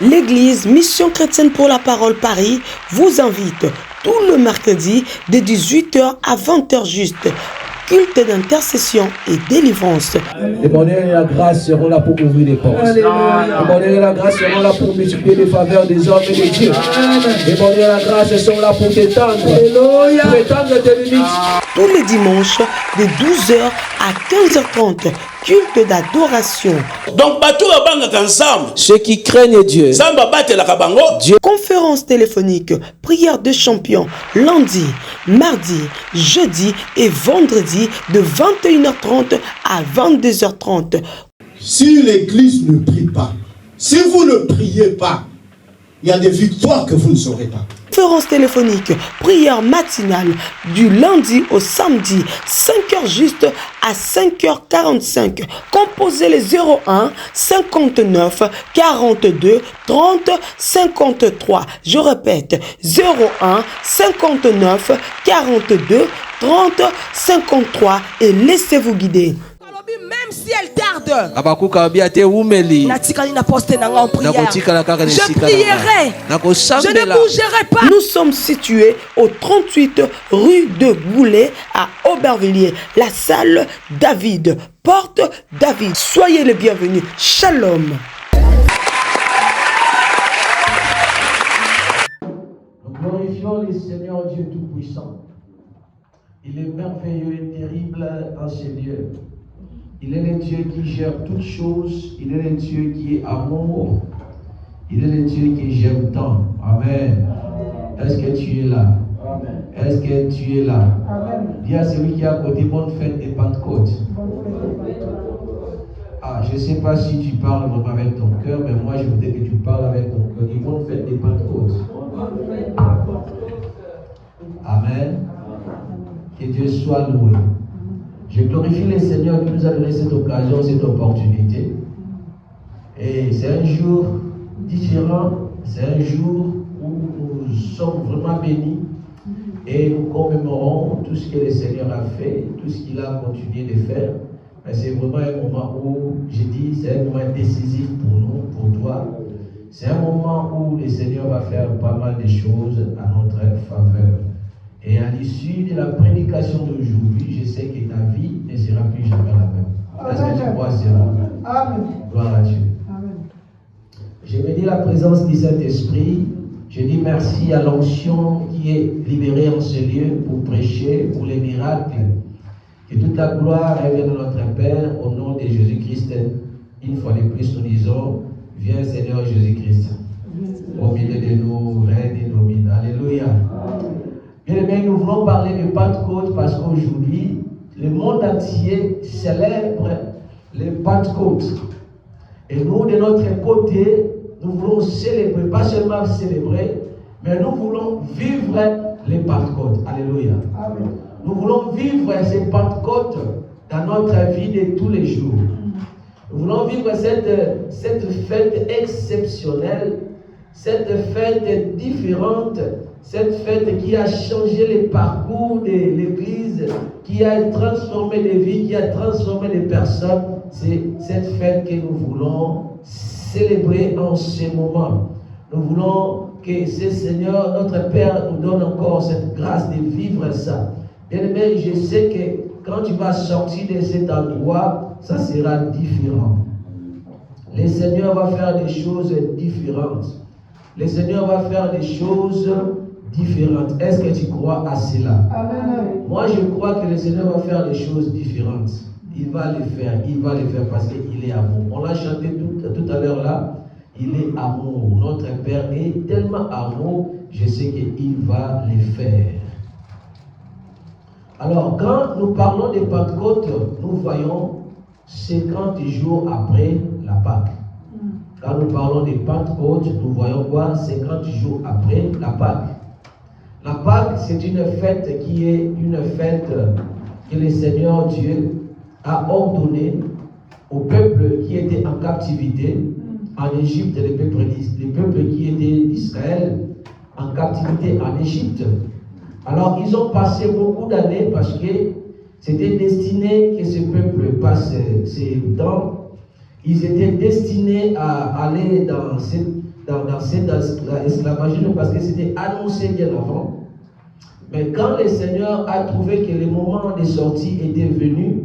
L'église Mission Chrétienne pour la Parole Paris vous invite tout le mercredi de 18h à 20h juste. Culte d'intercession et délivrance. Le bonheur et la grâce seront là pour ouvrir les portes. Le bonheur et la grâce seront là pour multiplier les faveurs des hommes et des dieux. Le bonheur et la grâce sont là pour t'étendre. Pour étendre tes limites. Tous les dimanches de 12h à 15h30. Culte d'adoration. Donc, ensemble. Ceux qui craignent Dieu. Dieu. Conférence téléphonique, prière de champions, lundi, mardi, jeudi et vendredi de 21h30 à 22h30. Si l'église ne prie pas, si vous ne priez pas, il y a des victoires que vous ne saurez pas. Conférence téléphonique, prière matinale du lundi au samedi, 5h juste à 5h45. Composez les 01 59 42 30 53. Je répète, 01 59 42 30 53 et laissez-vous guider. Même si elle tarde, je prierai, je ne bougerai pas. Nous sommes situés au 38 rue de Goulet à Aubervilliers, la salle David, porte David. Soyez les bienvenus. Shalom. Nous glorifions le Seigneur Dieu Tout-Puissant. Il est merveilleux et terrible en ces lieux. Il est le Dieu qui gère toutes choses. Il est le Dieu qui est amour. Il est le Dieu que j'aime tant. Amen. Est-ce que tu es là? Amen. Est-ce que tu es là? Amen. Dis à celui qui est à côté, bonne fête de Pentecôte. Ah, je ne sais pas si tu parles vraiment avec ton cœur, mais moi je voudrais que tu parles avec ton cœur. Dis bonne fête de Pentecôte. Amen. Que Dieu soit loué. Je glorifie le Seigneur qui nous a donné cette occasion, cette opportunité. Et c'est un jour différent, c'est un jour où nous sommes vraiment bénis et nous commémorons tout ce que le Seigneur a fait, tout ce qu'il a continué de faire. Mais c'est vraiment un moment où, je dis, c'est un moment décisif pour nous, pour toi. C'est un moment où le Seigneur va faire pas mal de choses à notre faveur. Et à l'issue de la prédication d'aujourd'hui, je sais que ta vie ne sera plus jamais la même. Est-ce que tu crois cela? Amen. Gloire à Dieu. Amen. Je bénis la présence du Saint-Esprit. Je dis merci à l'onction qui est libérée en ce lieu pour prêcher, pour les miracles. Que toute la gloire revienne à notre Père au nom de Jésus-Christ. Une fois de plus, nous disons, viens Seigneur Jésus-Christ. Au milieu de nous, règne et domine. Alléluia. Bien aimé, nous voulons parler de Pentecôte parce qu'aujourd'hui, le monde entier célèbre les Pentecôtes. Et nous, de notre côté, nous voulons célébrer, pas seulement célébrer, mais nous voulons vivre les Pentecôtes. Alléluia. Amen. Nous voulons vivre ces Pentecôtes dans notre vie de tous les jours. Nous voulons vivre cette fête exceptionnelle, cette fête différente, cette fête qui a changé le parcours de l'Église, qui a transformé les vies, qui a transformé les personnes. C'est cette fête que nous voulons célébrer en ce moment. Nous voulons que ce Seigneur, notre Père, nous donne encore cette grâce de vivre ça. Bien-aimé, je sais que quand tu vas sortir de cet endroit, ça sera différent. Le Seigneur va faire des choses différentes. Le Seigneur va faire des choses différentes. Est-ce que tu crois à cela? Amen. Moi, je crois que le Seigneur va faire des choses différentes. Il va les faire parce qu'il est amour. On l'a chanté tout à l'heure là. Il est amour. Notre Père est tellement amour, je sais qu'il va les faire. Alors, quand nous parlons de Pentecôte, nous voyons 50 jours après la Pâque. Quand nous parlons de Pentecôte, nous voyons quoi? 50 jours après la Pâque. La Pâque, c'est une fête qui est une fête que le Seigneur Dieu a ordonnée au peuple qui était en captivité en Égypte, les peuples qui étaient d'Israël en captivité en Égypte. Alors, ils ont passé beaucoup d'années parce que c'était destiné que ce peuple passe ses temps. Ils étaient destinés à aller dans cet esclavagisme parce que c'était annoncé bien avant. Mais quand le Seigneur a trouvé que le moment de sortie était venu,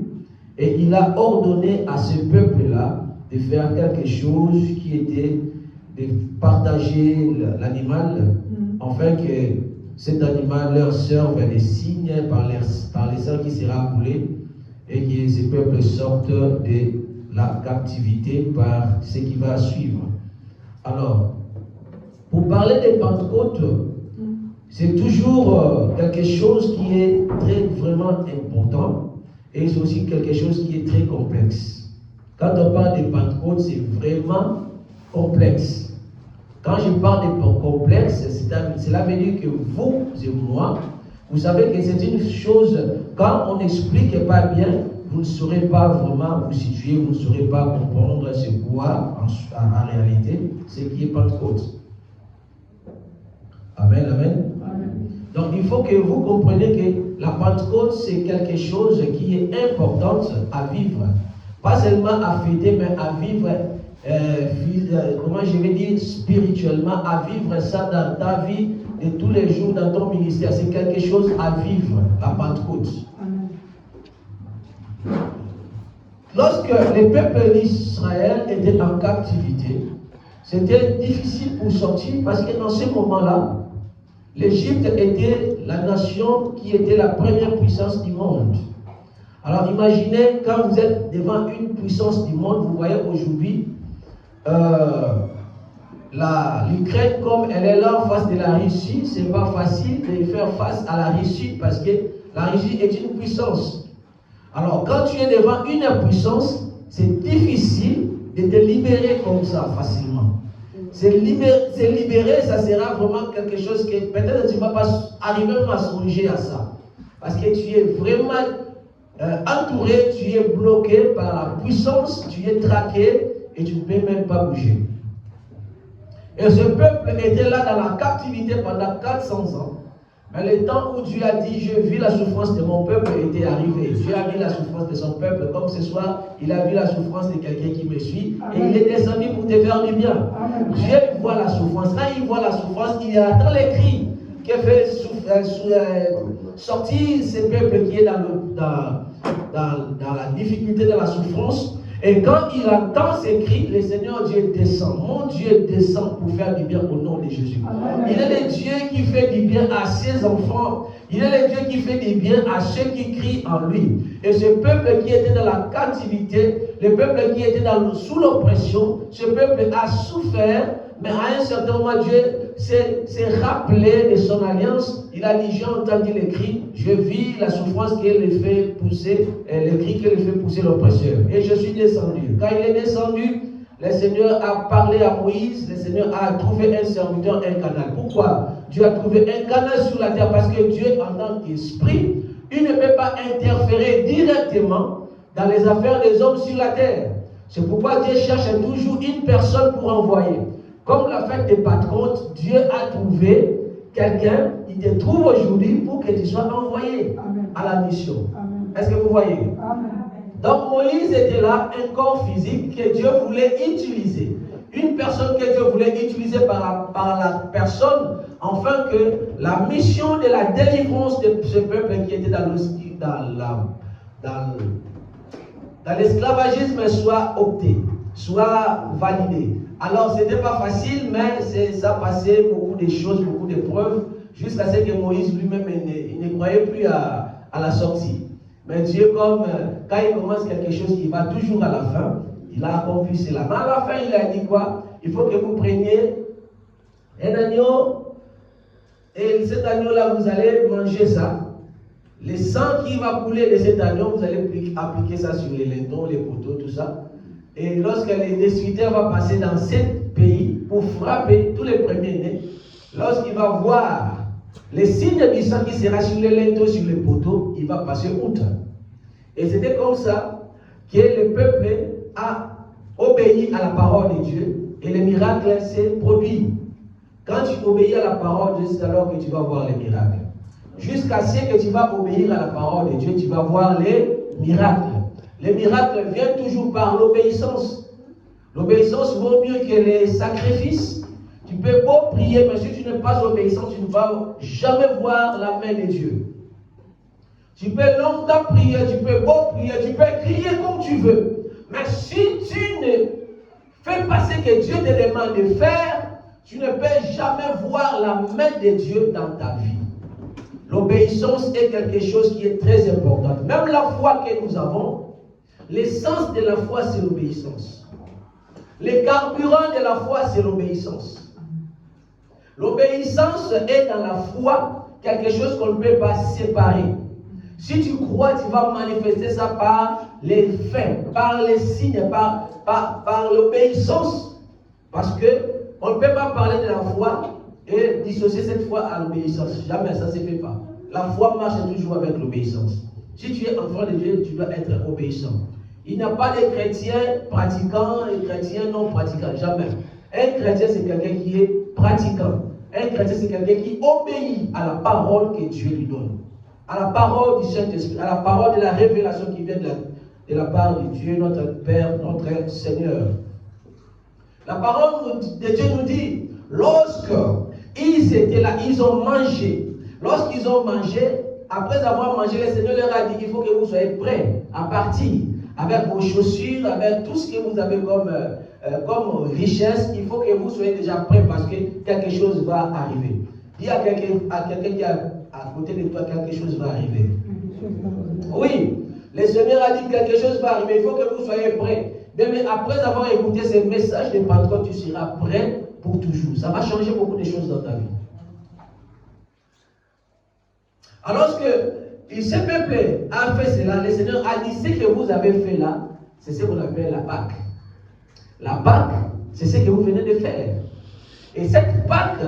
et il a ordonné à ce peuple-là de faire quelque chose qui était de partager l'animal, afin que cet animal leur serve des signes par les sang qui sera coulé, et que ce peuple sorte de la captivité par ce qui va suivre. Alors, pour parler de Pentecôte, c'est toujours quelque chose qui est vraiment important, et c'est aussi quelque chose qui est très complexe. Quand on parle de Pentecôte, c'est vraiment complexe. Quand je parle de complexe, cela veut dire que vous et moi, vous savez que c'est une chose, quand on n'explique pas bien, vous ne saurez pas vraiment vous situer, vous ne saurez pas comprendre ce quoi en réalité, ce qui est Pentecôte. Amen, amen. Donc il faut que vous compreniez que la Pentecôte, c'est quelque chose qui est important à vivre. Pas seulement à fêter, mais à vivre, comment je vais dire, spirituellement, à vivre ça dans ta vie de tous les jours, dans ton ministère. C'est quelque chose à vivre, la Pentecôte. Lorsque le peuple d'Israël était en captivité, c'était difficile pour sortir parce que dans ce moment-là, l'Égypte était la nation qui était la première puissance du monde. Alors imaginez, quand vous êtes devant une puissance du monde, vous voyez aujourd'hui l'Ukraine, comme elle est là en face de la Russie, ce n'est pas facile de faire face à la Russie parce que la Russie est une puissance. Alors quand tu es devant une puissance, c'est difficile de te libérer comme ça facilement. Se libérer, ça sera vraiment quelque chose que peut-être tu ne vas pas arriver à songer à ça. Parce que tu es vraiment entouré, tu es bloqué par la puissance, tu es traqué et tu ne peux même pas bouger. Et ce peuple était là dans la captivité pendant 400 ans. Mais le temps où Dieu a dit, je vis la souffrance de mon peuple, était arrivé. Dieu a vu la souffrance de son peuple, comme ce soir, il a vu la souffrance de quelqu'un qui me suit, et il est descendu pour te faire du bien. Dieu voit la souffrance. Quand il voit la souffrance, il attend les cris qui fait sortir ce peuple qui est dans la difficulté, dans la souffrance. Et quand il entend ces cris, le Seigneur Dieu descend. Mon Dieu descend pour faire du bien au nom de Jésus. Amen. Il est le Dieu qui fait du bien à ses enfants. Il est le Dieu qui fait du bien à ceux qui crient en lui. Et ce peuple qui était dans la captivité, le peuple qui était sous l'oppression, ce peuple a souffert, mais à un certain moment, Dieu s'est rappelé de son alliance. Il a dit, j'ai entendu les cris, je vis la souffrance qu'elle fait pousser, les cris qu'elle fait pousser l'oppresseur. Et je suis descendu. Quand il est descendu, le Seigneur a parlé à Moïse, le Seigneur a trouvé un serviteur, un canal. Pourquoi Dieu a trouvé un canal sur la terre? Parce que Dieu, en tant qu'esprit, il ne peut pas interférer directement dans les affaires des hommes sur la terre. C'est pourquoi Dieu cherche toujours une personne pour envoyer. Comme la fête des Pentecôtes, Dieu a trouvé quelqu'un, il te trouve aujourd'hui pour que tu sois envoyé à la mission. Est-ce que vous voyez? Amen. Donc Moïse était là, un corps physique que Dieu voulait utiliser. Une personne que Dieu voulait utiliser par la personne, afin que la mission de la délivrance de ce peuple qui était dans l'esclavagisme soit opté, soit validé. Alors, ce n'était pas facile, mais ça passait beaucoup de choses, beaucoup de preuves, jusqu'à ce que Moïse lui-même ne croyait plus à la sortie. Mais Dieu, comme quand il commence quelque chose, il va toujours à la fin. Il a accompli cela. Mais à la fin, il a dit quoi? Il faut que vous preniez un agneau, et cet agneau-là, vous allez manger ça. Le sang qui va couler de cet agneau, vous allez appliquer ça sur les lintons, les poteaux, tout ça. Et lorsque le destructeur va passer dans 7 pays pour frapper tous les premiers-nés, lorsqu'il va voir les signes du sang qui sera sur les linteaux, sur les poteaux, il va passer outre. Et c'était comme ça que le peuple a obéi à la parole de Dieu et le miracle s'est produit. Quand tu obéis à la parole de Dieu, c'est alors que tu vas voir les miracles. Jusqu'à ce que tu vas obéir à la parole de Dieu, tu vas voir les miracles. Les miracles viennent toujours par l'obéissance. L'obéissance vaut mieux que les sacrifices. Tu peux beau prier, mais si tu n'es pas obéissant, tu ne vas jamais voir la main de Dieu. Tu peux longtemps prier, tu peux beau prier, tu peux crier comme tu veux. Mais si tu ne fais pas ce que Dieu te demande de faire, tu ne peux jamais voir la main de Dieu dans ta vie. L'obéissance est quelque chose qui est très important. Même la foi que nous avons, l'essence de la foi, c'est l'obéissance. Le carburant de la foi, c'est l'obéissance. L'obéissance est dans la foi quelque chose qu'on ne peut pas séparer. Si tu crois, tu vas manifester ça par les faits, par les signes, par l'obéissance. Parce qu'on ne peut pas parler de la foi et dissocier cette foi à l'obéissance. Jamais, ça ne se fait pas. La foi marche toujours avec l'obéissance. Si tu es enfant de Dieu, tu dois être obéissant. Il n'y a pas de chrétiens pratiquants et chrétiens non pratiquants. Jamais. Un chrétien, c'est quelqu'un qui est pratiquant. Un chrétien, c'est quelqu'un qui obéit à la parole que Dieu lui donne. À la parole du Saint-Esprit, à la parole de la révélation qui vient de la part de Dieu, notre Père, notre Seigneur. La parole de Dieu nous dit, lorsque ils étaient là, ils ont mangé. Lorsqu'ils ont mangé, après avoir mangé, le Seigneur leur a dit, il faut que vous soyez prêts à partir. Avec vos chaussures, avec tout ce que vous avez comme richesse, il faut que vous soyez déjà prêts parce que quelque chose va arriver. Dis à quelqu'un qui est à côté de toi, quelque chose va arriver. Oui, le Seigneur a dit quelque chose va arriver, il faut que vous soyez prêts. Mais après avoir écouté ce message de Pentecôte, tu seras prêt pour toujours. Ça va changer beaucoup de choses dans ta vie. Alors que ce peuple a fait cela, le Seigneur a dit, ce que vous avez fait là, c'est ce qu'on appelle la Pâque. La Pâque, c'est ce que vous venez de faire. Et cette Pâque,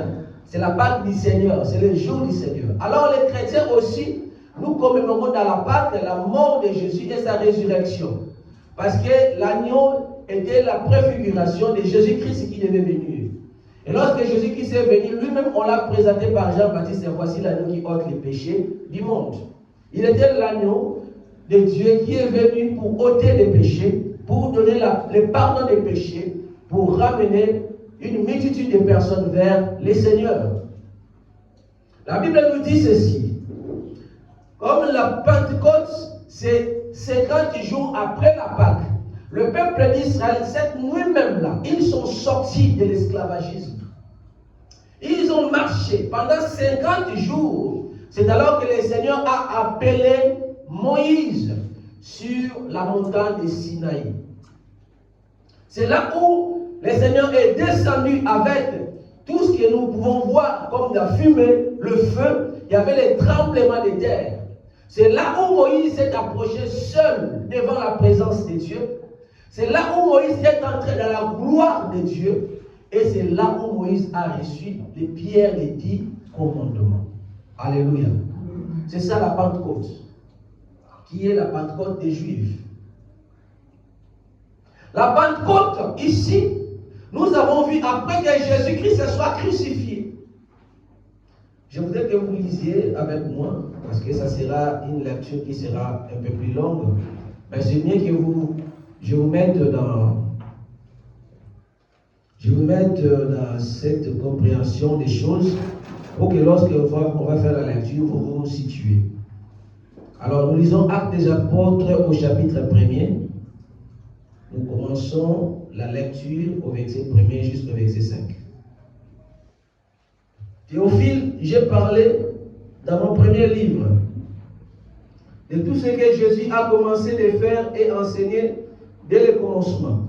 c'est la Pâque du Seigneur, c'est le jour du Seigneur. Alors les chrétiens aussi, nous commémorons dans la Pâque la mort de Jésus et sa résurrection. Parce que l'agneau était la préfiguration de Jésus-Christ qui devait venir. Et lorsque Jésus-Christ est venu, lui-même, on l'a présenté par Jean-Baptiste, et voici l'agneau qui ôte les péchés du monde. Il était l'agneau de Dieu qui est venu pour ôter les péchés, pour donner le pardon des péchés, pour ramener une multitude de personnes vers les seigneurs. La Bible nous dit ceci. Comme la Pentecôte, c'est 50 jours après la Pâque, le peuple d'Israël, cette nuit même là, ils sont sortis de l'esclavagisme. Ils ont marché pendant 50 jours. C'est alors que le Seigneur a appelé Moïse sur la montagne de Sinaï. C'est là où le Seigneur est descendu avec tout ce que nous pouvons voir comme la fumée, le feu. Il y avait les tremblements de terre. C'est là où Moïse s'est approché seul devant la présence de Dieu. C'est là où Moïse est entré dans la gloire de Dieu. Et c'est là où Moïse a reçu les pierres, les 10 commandements. Alléluia. C'est ça la Pentecôte, qui est la Pentecôte des Juifs. La Pentecôte, ici, nous avons vu après que Jésus-Christ soit crucifié. Je voudrais que vous lisiez avec moi, parce que ça sera une lecture qui sera un peu plus longue. Mais c'est mieux que je vous mette dans cette compréhension des choses pour que lorsque on va faire la lecture, vous vous situez. Alors, nous lisons Actes des Apôtres au chapitre 1er. Nous commençons la lecture au verset 1er jusqu'au verset 5. Théophile, j'ai parlé dans mon premier livre de tout ce que Jésus a commencé de faire et enseigner dès le commencement,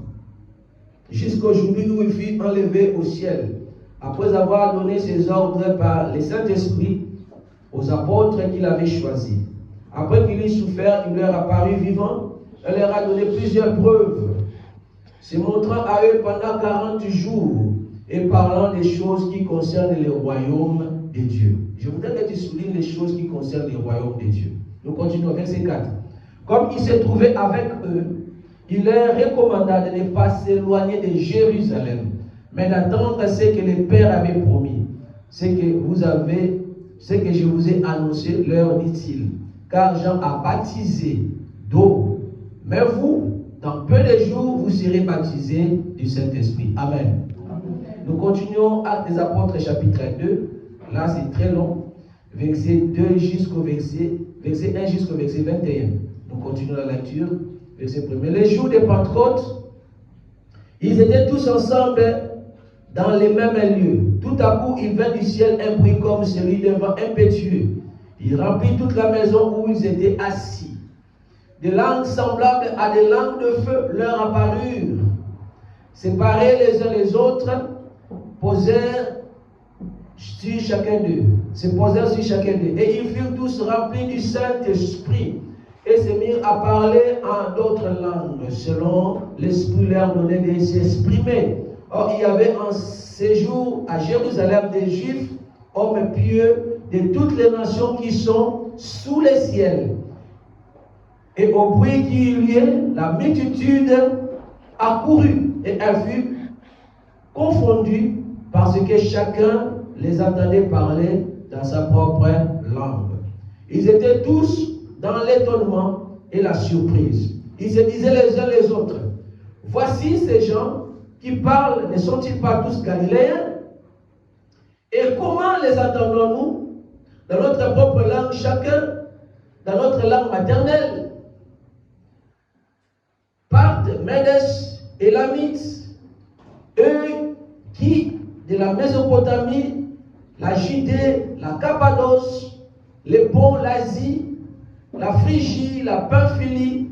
jusqu'au jour où il fut enlevé au ciel, après avoir donné ses ordres par le Saint-Esprit aux apôtres qu'il avait choisis. Après qu'il eut souffert, il leur apparut vivant et leur a donné plusieurs preuves, se montrant à eux pendant 40 jours et parlant des choses qui concernent le royaume de Dieu. Je voudrais que tu soulignes les choses qui concernent le royaume de Dieu. Nous continuons, verset 4. Comme il se trouvait avec eux, il leur recommanda de ne pas s'éloigner de Jérusalem, mais d'attendre ce que le Père avait promis, ce que je vous ai annoncé, leur dit-il. Car Jean a baptisé d'eau, mais vous, dans peu de jours, vous serez baptisés du Saint-Esprit. Amen. Nous continuons Actes des Apôtres chapitre 2. Là, c'est très long. Verset 2 jusqu'au verset 1 jusqu'au verset 21. Nous continuons la lecture. Verset 1. Les jours de Pentecôte, ils étaient tous ensemble dans les mêmes lieux. Tout à coup, il vint du ciel un bruit comme celui d'un vent impétueux. Il remplit toute la maison où ils étaient assis. Des langues semblables à des langues de feu leur apparurent. Séparés les uns les autres, posèrent sur chacun d'eux. Et ils furent tous remplis du Saint-Esprit et se mirent à parler en d'autres langues, selon l'Esprit leur donnait de s'exprimer. Or, il y avait en séjour à Jérusalem des Juifs, hommes pieux de toutes les nations qui sont sous les ciels. Et au bruit qui eut lieu, la multitude accourut et elle fut confondue parce que chacun les entendait parler dans sa propre langue. Ils étaient tous dans l'étonnement et la surprise. Ils se disaient les uns les autres, voici ces gens qui parlent, ne sont-ils pas tous galiléens? Et comment les entendons-nous? Dans notre propre langue, chacun dans notre langue maternelle. Parthes, Médès, Élamites, eux qui de la Mésopotamie, la Judée, la Cappadoce, les ponts, l'Asie, la Phrygie, la Pamphylie,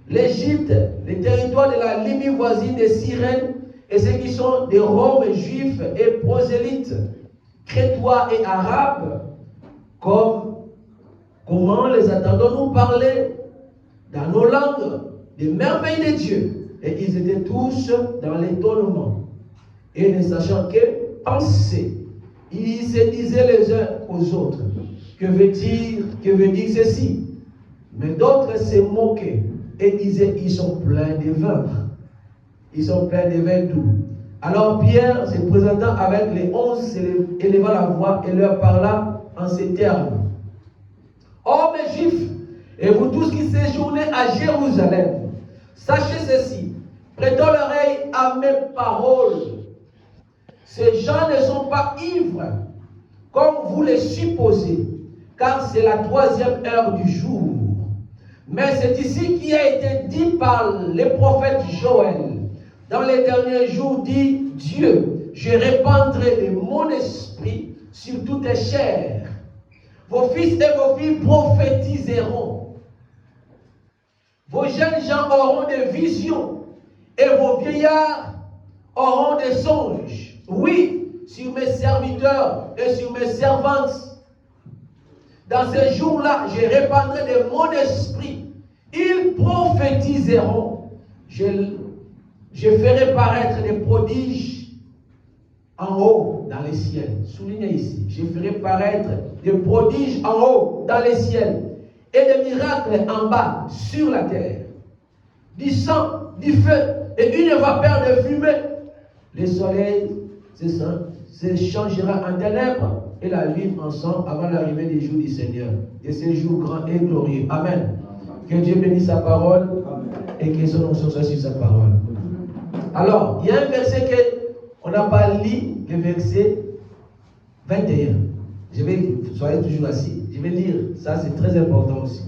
l'Égypte, les territoires de la Libye voisine de Cyrène, et ceux qui sont des Roms, juifs et prosélytes, crétois et arabes, comment les entendons-nous parler dans nos langues des merveilles de Dieu? Et ils étaient tous dans l'étonnement. Et ne sachant que penser, ils se disaient les uns aux autres, que veut dire ceci? Mais d'autres se moquaient et disaient, ils sont pleins de vin. Ils sont pleins de vin doux. Alors Pierre, se présentant avec les 11, éleva la voix et leur parla en ces termes. Hommes juifs, et vous tous qui séjournez à Jérusalem, sachez ceci, prêtons l'oreille à mes paroles. Ces gens ne sont pas ivres, comme vous les supposez, car c'est la 3e heure du jour. Mais c'est ici qui a été dit par le prophète Joël. Dans les derniers jours, dit Dieu, je répandrai de mon esprit sur toutes les chairs. Vos fils et vos filles prophétiseront. Vos jeunes gens auront des visions et vos vieillards auront des songes. Oui, sur mes serviteurs et sur mes servantes. Dans ces jours-là, je répandrai de mon esprit. Ils prophétiseront. Je ferai paraître des prodiges en haut dans les ciels. Soulignez ici. Je ferai paraître des prodiges en haut dans les ciels et des miracles en bas sur la terre. Du sang, du feu et une vapeur de fumée. Le soleil se changera en ténèbres et la nuit en sang avant l'arrivée des jours du Seigneur. Et ces jours grands et glorieux. Amen. Que Dieu bénisse sa parole et que son nom soit sur sa parole. Alors, il y a un verset qu'on n'a pas lu, le verset 21. Soyez toujours assis. Je vais lire, ça c'est très important aussi.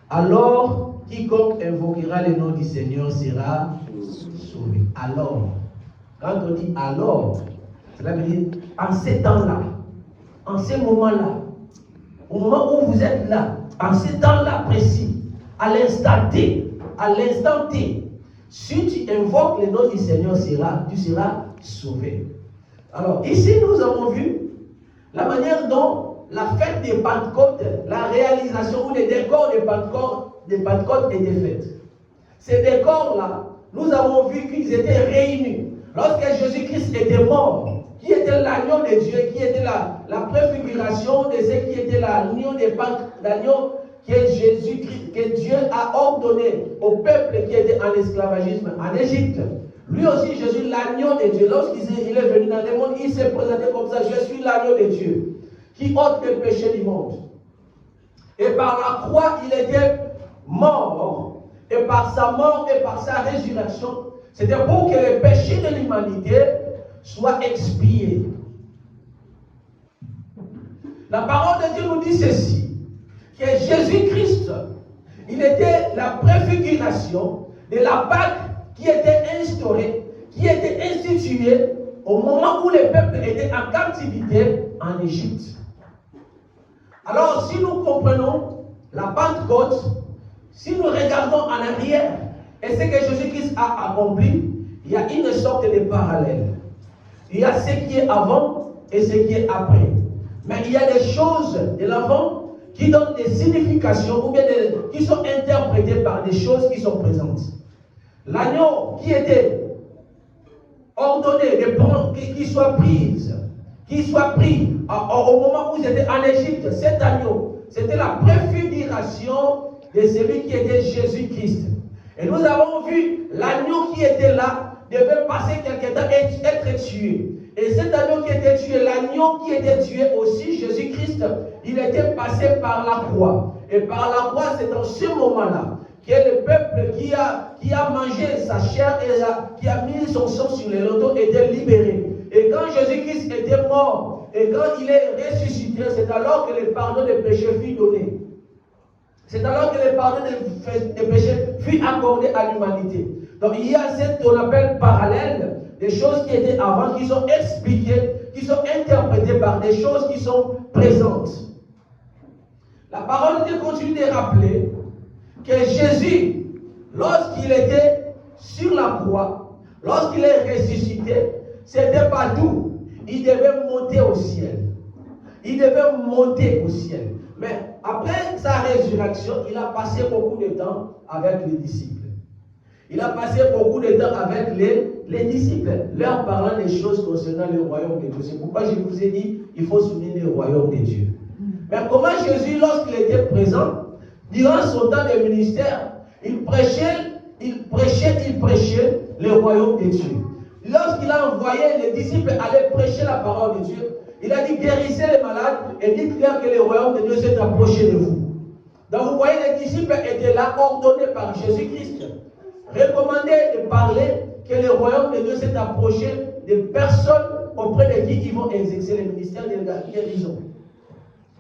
Alors, quiconque invoquera le nom du Seigneur sera sauvé. Alors, quand on dit alors, cela veut dire en ces temps-là, en ces moments-là, au moment où vous êtes là, en ces temps-là précis, à l'instant T, si tu invoques le nom du Seigneur, tu seras sauvé. Alors, ici, nous avons vu la manière dont la fête des Pentecôtes, la réalisation ou les décors des Pentecôtes étaient faits. Ces décors-là, nous avons vu qu'ils étaient réunis. Lorsque Jésus-Christ était mort, qui était l'agneau de Dieu, qui était la préfiguration de ce qui était l'agneau des Pentecôtes, l'agneau que Jésus-Christ, que Dieu a ordonné au peuple qui était en esclavagisme en Égypte. Lui aussi, Jésus, l'agneau de Dieu, lorsqu'il est venu dans le monde, il s'est présenté comme ça, je suis l'agneau de Dieu, qui ôte le péché du monde. Et par la croix, il était mort. Et par sa mort et par sa résurrection, c'était pour que les péchés de l'humanité soit expié. La parole de Dieu nous dit ceci, que Jésus-Christ, il était la préfiguration de la Pâque qui était instaurée, qui était instituée au moment où les peuples étaient en captivité en Égypte. Alors, si nous comprenons la Pentecôte, si nous regardons en arrière et ce que Jésus-Christ a accompli, il y a une sorte de parallèle. Il y a ce qui est avant et ce qui est après. Mais il y a des choses de l'avant qui donnent des significations ou bien qui sont interprétées par des choses qui sont présentes. L'agneau qui était ordonné de prendre, qu'il soit pris au moment où ils étaient en Égypte, cet agneau, c'était la préfiguration de celui qui était Jésus-Christ. Et nous avons vu l'agneau qui était là devait passer quelque temps et être tué. Et cet agneau qui était tué, l'agneau qui était tué aussi, Jésus-Christ, il était passé par la croix. Et par la croix, c'est dans ce moment-là que le peuple qui a mangé sa chair et qui a mis son sang sur les lotos était libéré. Et quand Jésus-Christ était mort, et quand il est ressuscité, c'est alors que le pardon des péchés fut donné. C'est alors que le pardon des péchés fut accordé à l'humanité. Donc il y a ce qu'on appelle parallèle, des choses qui étaient avant, qui sont expliquées, qui sont interprétées par des choses qui sont présentes. La parole de Dieu continue de rappeler que Jésus, lorsqu'il était sur la croix, lorsqu'il est ressuscité, c'était pas tout. Il devait monter au ciel. Il devait monter au ciel. Mais après sa résurrection, il a passé beaucoup de temps avec les disciples. Il a passé beaucoup de temps avec les disciples, leur parlant des choses concernant le royaume de Dieu. C'est pourquoi je vous ai dit, il faut souligner le royaume de Dieu. Mais comment Jésus, lorsqu'il était présent, durant son temps de ministère, il prêchait le royaume de Dieu. Lorsqu'il a envoyé les disciples aller prêcher la parole de Dieu, il a dit guérissez les malades et dites-leur que le royaume de Dieu s'est approché de vous. Donc vous voyez, les disciples étaient là, ordonnés par Jésus-Christ, recommandés de parler que le royaume de Dieu s'est approché des personnes auprès de qui ils vont exercer le ministère de la guérison.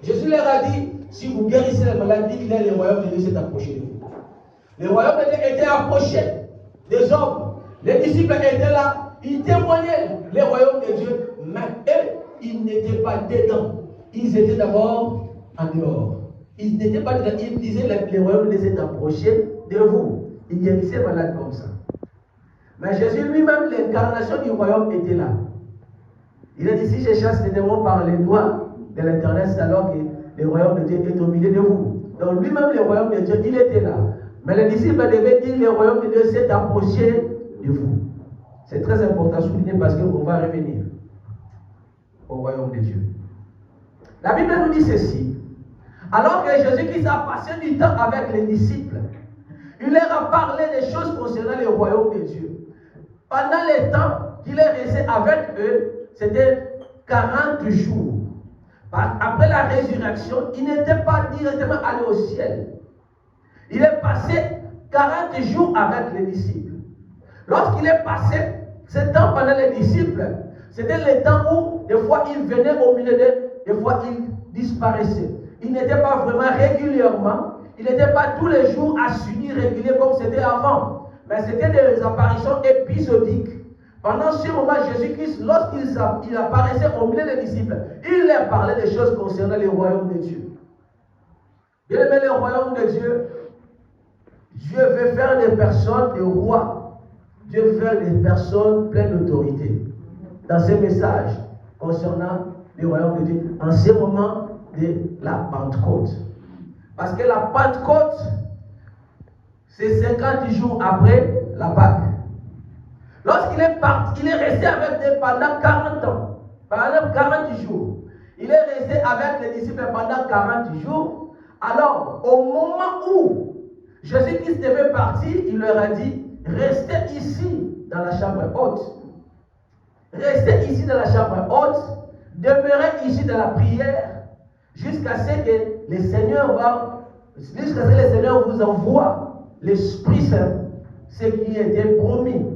Jésus leur a dit, si vous guérissez les malades, dites-leur que le royaume de Dieu s'est approché de vous. Le royaume de Dieu était approché des hommes. Les disciples étaient là, ils témoignaient le royaume de Dieu, mais eux, ils n'étaient pas dedans. Ils étaient d'abord en dehors. Ils n'étaient pas dedans. Ils disaient que le royaume de Dieu s'est approché de vous. Ils guérissaient les malades comme ça. Mais Jésus lui-même, l'incarnation du royaume était là. Il a dit, si je chasse les démons par les doigts de l'Éternel, c'est alors que le royaume de Dieu est au milieu de vous. Donc lui-même, le royaume de Dieu, il était là. Mais les disciples devaient dire, le royaume de Dieu s'est approché de vous. C'est très important à souligner parce qu'on va revenir au royaume de Dieu. La Bible nous dit ceci. Alors que Jésus-Christ a passé du temps avec les disciples, il leur a parlé des choses concernant le royaume de Dieu. Pendant le temps qu'il est resté avec eux, c'était 40 jours. Après la résurrection, il n'était pas directement allé au ciel. Il est passé 40 jours avec les disciples. Lorsqu'il est passé ce temps pendant les disciples, c'était le temps où des fois il venait au milieu d'eux, des fois il disparaissait. Il n'était pas vraiment régulièrement, il n'était pas tous les jours assis régulier comme c'était avant, mais c'était des apparitions épisodiques. Pendant ce moment, Jésus-Christ, lorsqu'il apparaissait au milieu des disciples, il leur parlait des choses concernant le royaume de Dieu. Bien aimé, le royaume de Dieu, Dieu veut faire des personnes des rois. Dieu veut faire des personnes pleines d'autorité. Dans ce message concernant le royaume de Dieu, en ce moment de la Pentecôte. Parce que la Pentecôte, c'est 50 jours après la Pâque. Lorsqu'il est parti, il est resté avec eux pendant 40 ans, pendant 40 jours. Il est resté avec les disciples pendant 40 jours. Alors, au moment où Jésus-Christ devait partir, il leur a dit, restez ici dans la chambre haute. Restez ici dans la chambre haute, demeurez ici dans la prière, jusqu'à ce que le Seigneur vous envoie l'Esprit Saint, ce qui était promis.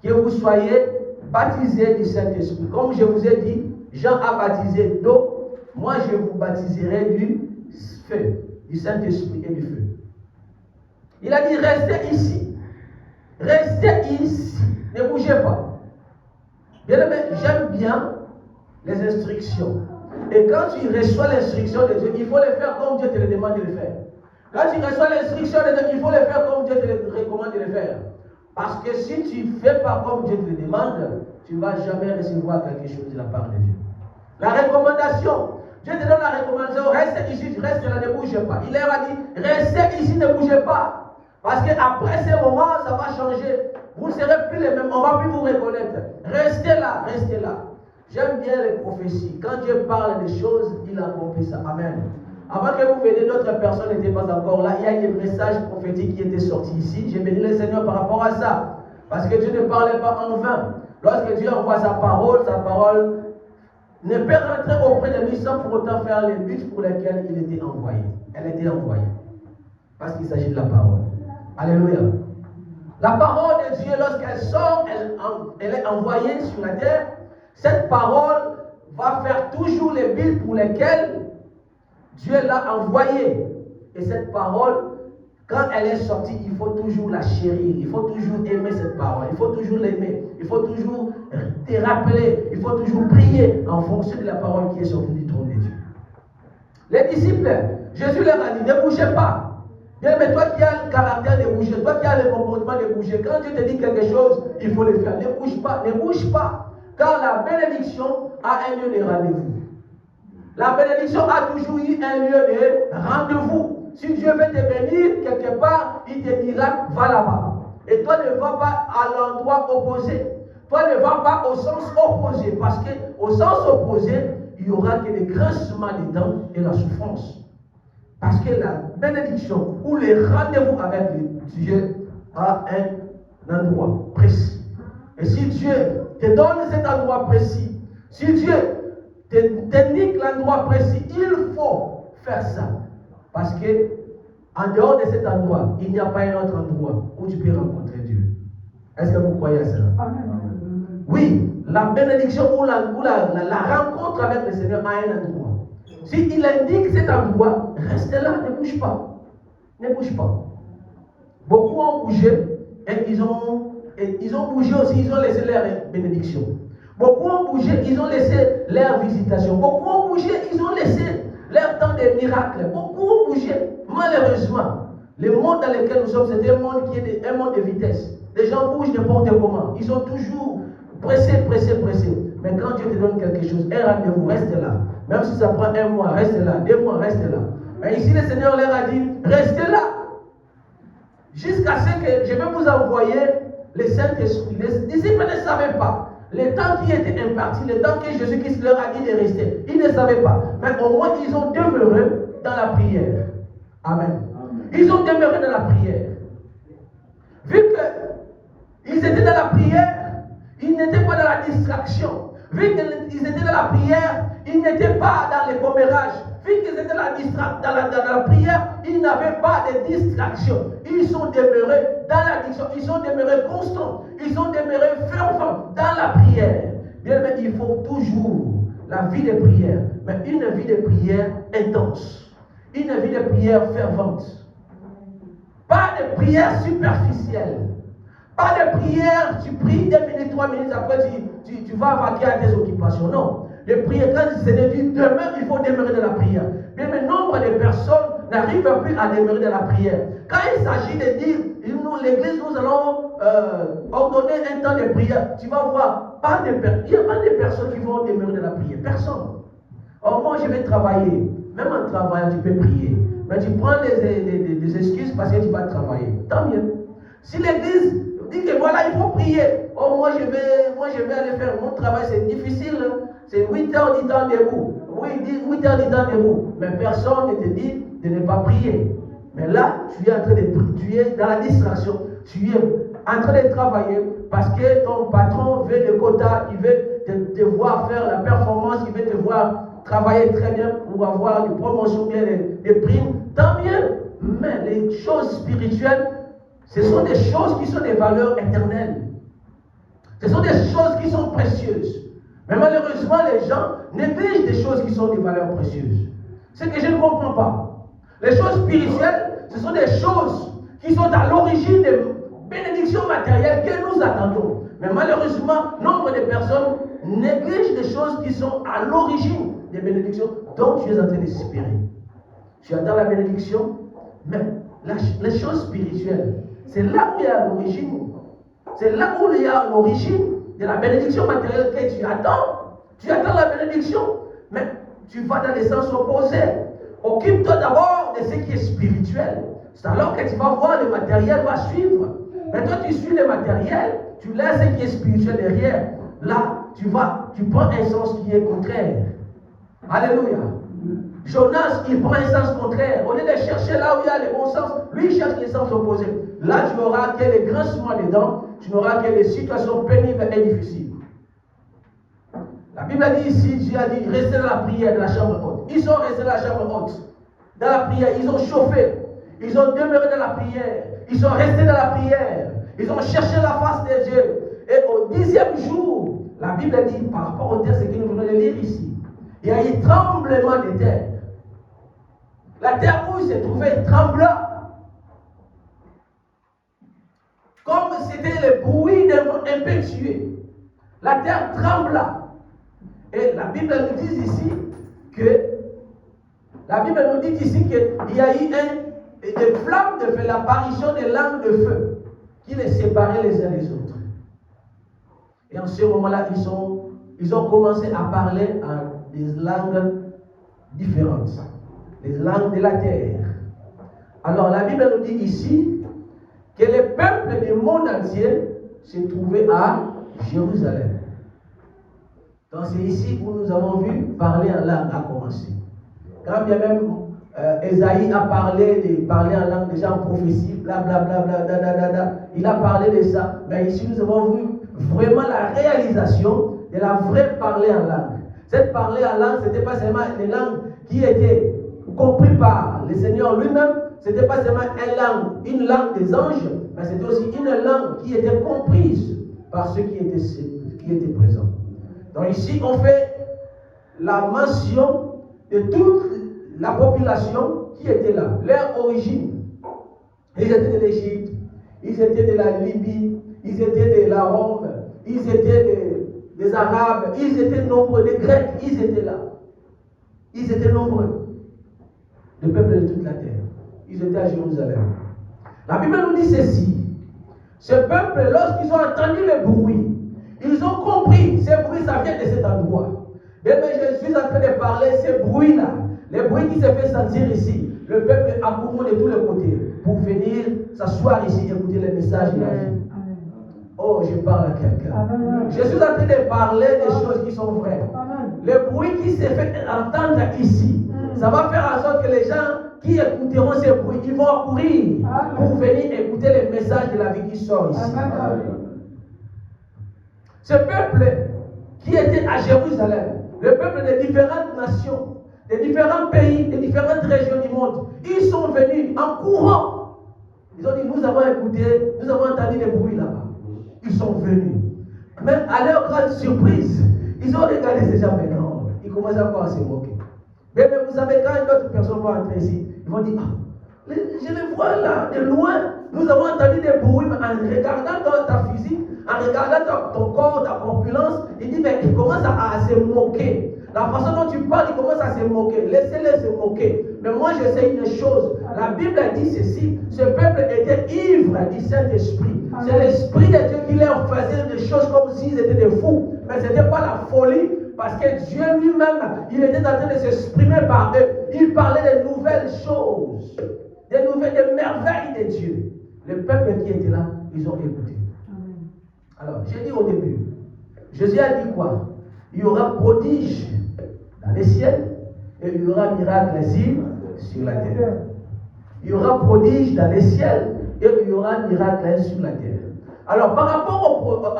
Que vous soyez baptisés du Saint-Esprit. Comme je vous ai dit, Jean a baptisé d'eau, moi je vous baptiserai du feu, du Saint-Esprit et du feu. Il a dit, restez ici. Restez ici. Ne bougez pas. Bien aimé, j'aime bien les instructions. Et quand tu reçois l'instruction de Dieu, il faut le faire comme Dieu te le demande de le faire. Quand tu reçois l'instruction de Dieu, il faut le faire comme Dieu te le recommande de le faire. Parce que si tu ne fais pas comme Dieu te le demande, tu ne vas jamais recevoir quelque chose de la part de Dieu. La recommandation. Dieu te donne la recommandation, reste ici, reste là, ne bouge pas. Il leur a dit, restez ici, ne bougez pas. Parce qu'après ce moment, ça va changer. Vous ne serez plus les mêmes, on ne va plus vous reconnaître. Restez là, restez là. J'aime bien les prophéties. Quand Dieu parle des choses, il accomplit ça. Amen. Avant que vous veniez, d'autres personnes n'étaient pas encore là. Il y a des messages prophétiques qui étaient sortis ici. J'ai béni le Seigneur par rapport à ça. Parce que Dieu ne parlait pas en vain. Lorsque Dieu envoie sa parole ne peut rentrer auprès de lui sans pour autant faire les buts pour lesquels il était envoyé. Elle était envoyée. Parce qu'il s'agit de la parole. Alléluia. La parole de Dieu, lorsqu'elle sort, elle est envoyée sur la terre. Cette parole va faire toujours les buts pour lesquels Dieu l'a envoyée. Et cette parole, quand elle est sortie, il faut toujours la chérir. Il faut toujours aimer cette parole. Il faut toujours l'aimer. Il faut toujours te rappeler. Il faut toujours prier en fonction de la parole qui est sortie du trône de Dieu. Les disciples, Jésus leur a dit, ne bougez pas. Bien, mais toi qui as le caractère de bouger, toi qui as le comportement de bouger, quand Dieu te dit quelque chose, il faut le faire. Ne bouge pas, ne bouge pas. Car la bénédiction a un lieu de rendez-vous. La bénédiction a toujours eu un lieu de rendez-vous. Si Dieu veut te bénir quelque part, il te dira, va là-bas. Et toi ne vas pas à l'endroit opposé. Toi ne vas pas au sens opposé. Parce qu'au sens opposé, il n'y aura que des grincements des dents et la souffrance. Parce que la bénédiction ou le rendez-vous avec Dieu a un endroit précis. Et si Dieu te donne cet endroit précis, si Dieu t'indique l'endroit précis, il faut faire ça. Parce que en dehors de cet endroit, il n'y a pas un autre endroit où tu peux rencontrer Dieu. Est-ce que vous croyez à cela? Oui, la bénédiction ou la rencontre avec le Seigneur a un endroit. S'il indique cet endroit, reste là, ne bouge pas. Ne bouge pas. Beaucoup ont bougé et ils ont bougé aussi, ils ont laissé leur bénédiction. Beaucoup ont bougé, ils ont laissé leur visitation. Beaucoup ont bougé, ils ont laissé leur temps de miracles. Beaucoup ont bougé. Malheureusement, le monde dans lequel nous sommes, c'est un monde qui est un monde de vitesse. Les gens bougent n'importe comment. Ils sont toujours pressés. Mais quand Dieu te donne quelque chose, un rendez-vous, reste là. Même si ça prend 1 mois, reste là. 2 mois, reste là. Mais ici, le Seigneur leur a dit, restez là. Jusqu'à ce que je vais vous envoyer le Saint-Esprit. Les disciples ne savaient pas. Le temps qui était imparti, le temps que Jésus-Christ leur a dit de rester, ils ne savaient pas. Mais au moins, ils ont demeuré dans la prière. Amen. Ils ont demeuré dans la prière. Vu qu'ils étaient dans la prière, ils n'étaient pas dans la distraction. Vu qu'ils étaient dans la prière, ils n'étaient pas dans les commérages. Vu qu'ils étaient dans la prière, ils n'avaient pas de distraction. Ils sont demeurés dans la distraction. Ils sont demeurés constants. Ils sont demeurés fervents dans la prière. Bien, mais il faut toujours la vie de prière. Mais une vie de prière intense. Une vie de prière fervente. Pas de prière superficielle. Pas de prière, tu pries 2 minutes, 3 minutes, après tu vas vaquer à tes occupations. Non. Les prières, quand le Seigneur dit demeure, il faut demeurer dans la prière. Bien, mais nombre de personnes n'arrivent plus à demeurer dans la prière. Quand il s'agit de dire, nous, l'église, nous allons ordonner un temps de prière, tu vas voir, il n'y a pas de personnes qui vont demeurer dans la prière. Personne. Or, moi, je vais travailler. Même en travaillant, tu peux prier. Mais tu prends des excuses parce que tu vas travailler. Tant mieux. Si l'église dit que voilà, il faut prier. Oh, moi je vais aller faire mon travail, c'est difficile. C'est 8 heures, 10 temps debout. Oui, 8 heures, 10 temps debout. Mais personne ne te dit de ne pas prier. Mais là, tu es en train de prier, tu es dans la distraction. Tu es en train de travailler parce que ton patron veut le quota, il veut te voir faire la performance, il veut te voir travailler très bien pour avoir des promotions, bien des primes. Tant mieux. Mais les choses spirituelles, ce sont des choses qui sont des valeurs éternelles. Ce sont des choses qui sont précieuses. Mais malheureusement, les gens négligent des choses qui sont des valeurs précieuses. C'est que je ne comprends pas. Les choses spirituelles, ce sont des choses qui sont à l'origine des bénédictions matérielles que nous attendons. Mais malheureusement, nombre de personnes négligent des choses qui sont à l'origine des bénédictions dont tu es en train d'espérer. Tu attends la bénédiction, mais les choses spirituelles, c'est là où il y a l'origine. C'est là où il y a l'origine de la bénédiction matérielle que tu attends. Tu attends la bénédiction, mais tu vas dans les sens opposés. Occupe-toi d'abord de ce qui est spirituel. C'est alors que tu vas voir le matériel va suivre. Mais toi, tu suis le matériel, tu laisses ce qui est spirituel derrière. Là, tu prends un sens qui est contraire. Alléluia. Jonas, il prend un sens contraire. Au lieu de chercher là où il y a le bon sens, lui, il cherche les sens opposés. Là, tu n'auras que les grincements des dents, tu n'auras que les situations pénibles et difficiles. La Bible a dit ici, Dieu a dit, restez dans la prière de la chambre haute. Ils sont restés dans la chambre haute. Dans la prière, ils ont chauffé. Ils ont demeuré dans la prière. Ils sont restés dans la prière. Ils ont cherché la face de Dieu. Et au 10e jour, la Bible dit, par rapport au texte que nous venons de lire ici, il y a eu tremblement de terre. La terre où il s'est trouvé trembla. Comme c'était le bruit d'un vent impétueux. La terre trembla. Et la Bible nous dit ici qu'il y a eu des flammes de feu, l'apparition des langues de feu qui les séparaient les uns des autres. Et en ce moment-là, ils ont commencé à parler en des langues différentes, les langues de la terre. Alors la Bible nous dit ici que les peuples du monde entier se trouvaient à Jérusalem. Donc c'est ici où nous avons vu parler en langue a commencé. Quand bien même Esaïe a parlé en langue déjà en prophétie, blablabla, il a parlé de ça. Mais ici nous avons vu vraiment la réalisation de la vraie parler en langue. Cette parler en langue, ce n'était pas seulement les langues qui étaient comprises par le Seigneur lui-même, ce n'était pas seulement une langue des anges, mais c'était aussi une langue qui était comprise par ceux qui étaient présents. Donc ici, on fait la mention de toute la population qui était là, leur origine. Ils étaient de l'Égypte, ils étaient de la Libye, ils étaient de la Rome, ils étaient des Arabes, ils étaient nombreux, des Grecs, ils étaient là. Ils étaient nombreux. Le peuple de toute la terre. Ils étaient à Jérusalem. La Bible nous dit ceci. Ce peuple, lorsqu'ils ont entendu le bruit, ils ont compris, ce bruit, ça vient de cet endroit. Mais je suis en train de parler, ce bruit-là, le bruit qui se fait sentir ici, le peuple accourt de tous les côtés pour venir s'asseoir ici et écouter le message de la vie. Oh, je parle à quelqu'un. Je suis en train de parler des choses qui sont vraies. Le bruit qui se fait entendre ici, ça va faire en sorte que les gens qui écouteront ce bruit, ils vont accourir pour venir écouter le message de la vie qui sort ici. Ce peuple qui était à Jérusalem, le peuple des différentes nations, des différents pays, des différentes régions du monde, ils sont venus en courant. Ils ont dit, nous avons écouté, nous avons entendu des bruits là-bas. Ils sont venus. Même à leur grande surprise, ils ont regardé ces gens maintenant. Ils commencent encore à se moquer. Mais vous savez, quand d'autres personnes vont entrer ici, ils vont dire, je les vois là, de loin. Nous avons entendu des bruits, mais en regardant dans ta physique, en regardant ton corps, ta corpulence, il dit, mais ils commencent à se moquer. La façon dont tu parles, ils commencent à se moquer. Laissez-les se moquer. Mais moi, je sais une chose. La Bible dit ceci. Ce peuple était ivre du Saint-Esprit. C'est l'Esprit de Dieu qui leur faisait des choses comme s'ils étaient des fous. Mais ce n'était pas la folie. Parce que Dieu lui-même, il était en train de s'exprimer par eux. Il parlait de nouvelles choses. Des merveilles de Dieu. Le peuple qui était là, ils ont écouté. Alors, j'ai dit au début, Jésus a dit quoi? Il y aura prodige dans les ciels et il y aura miracle ici sur la terre. Il y aura prodige dans les ciels et il y aura miracle sur la terre. Alors, par rapport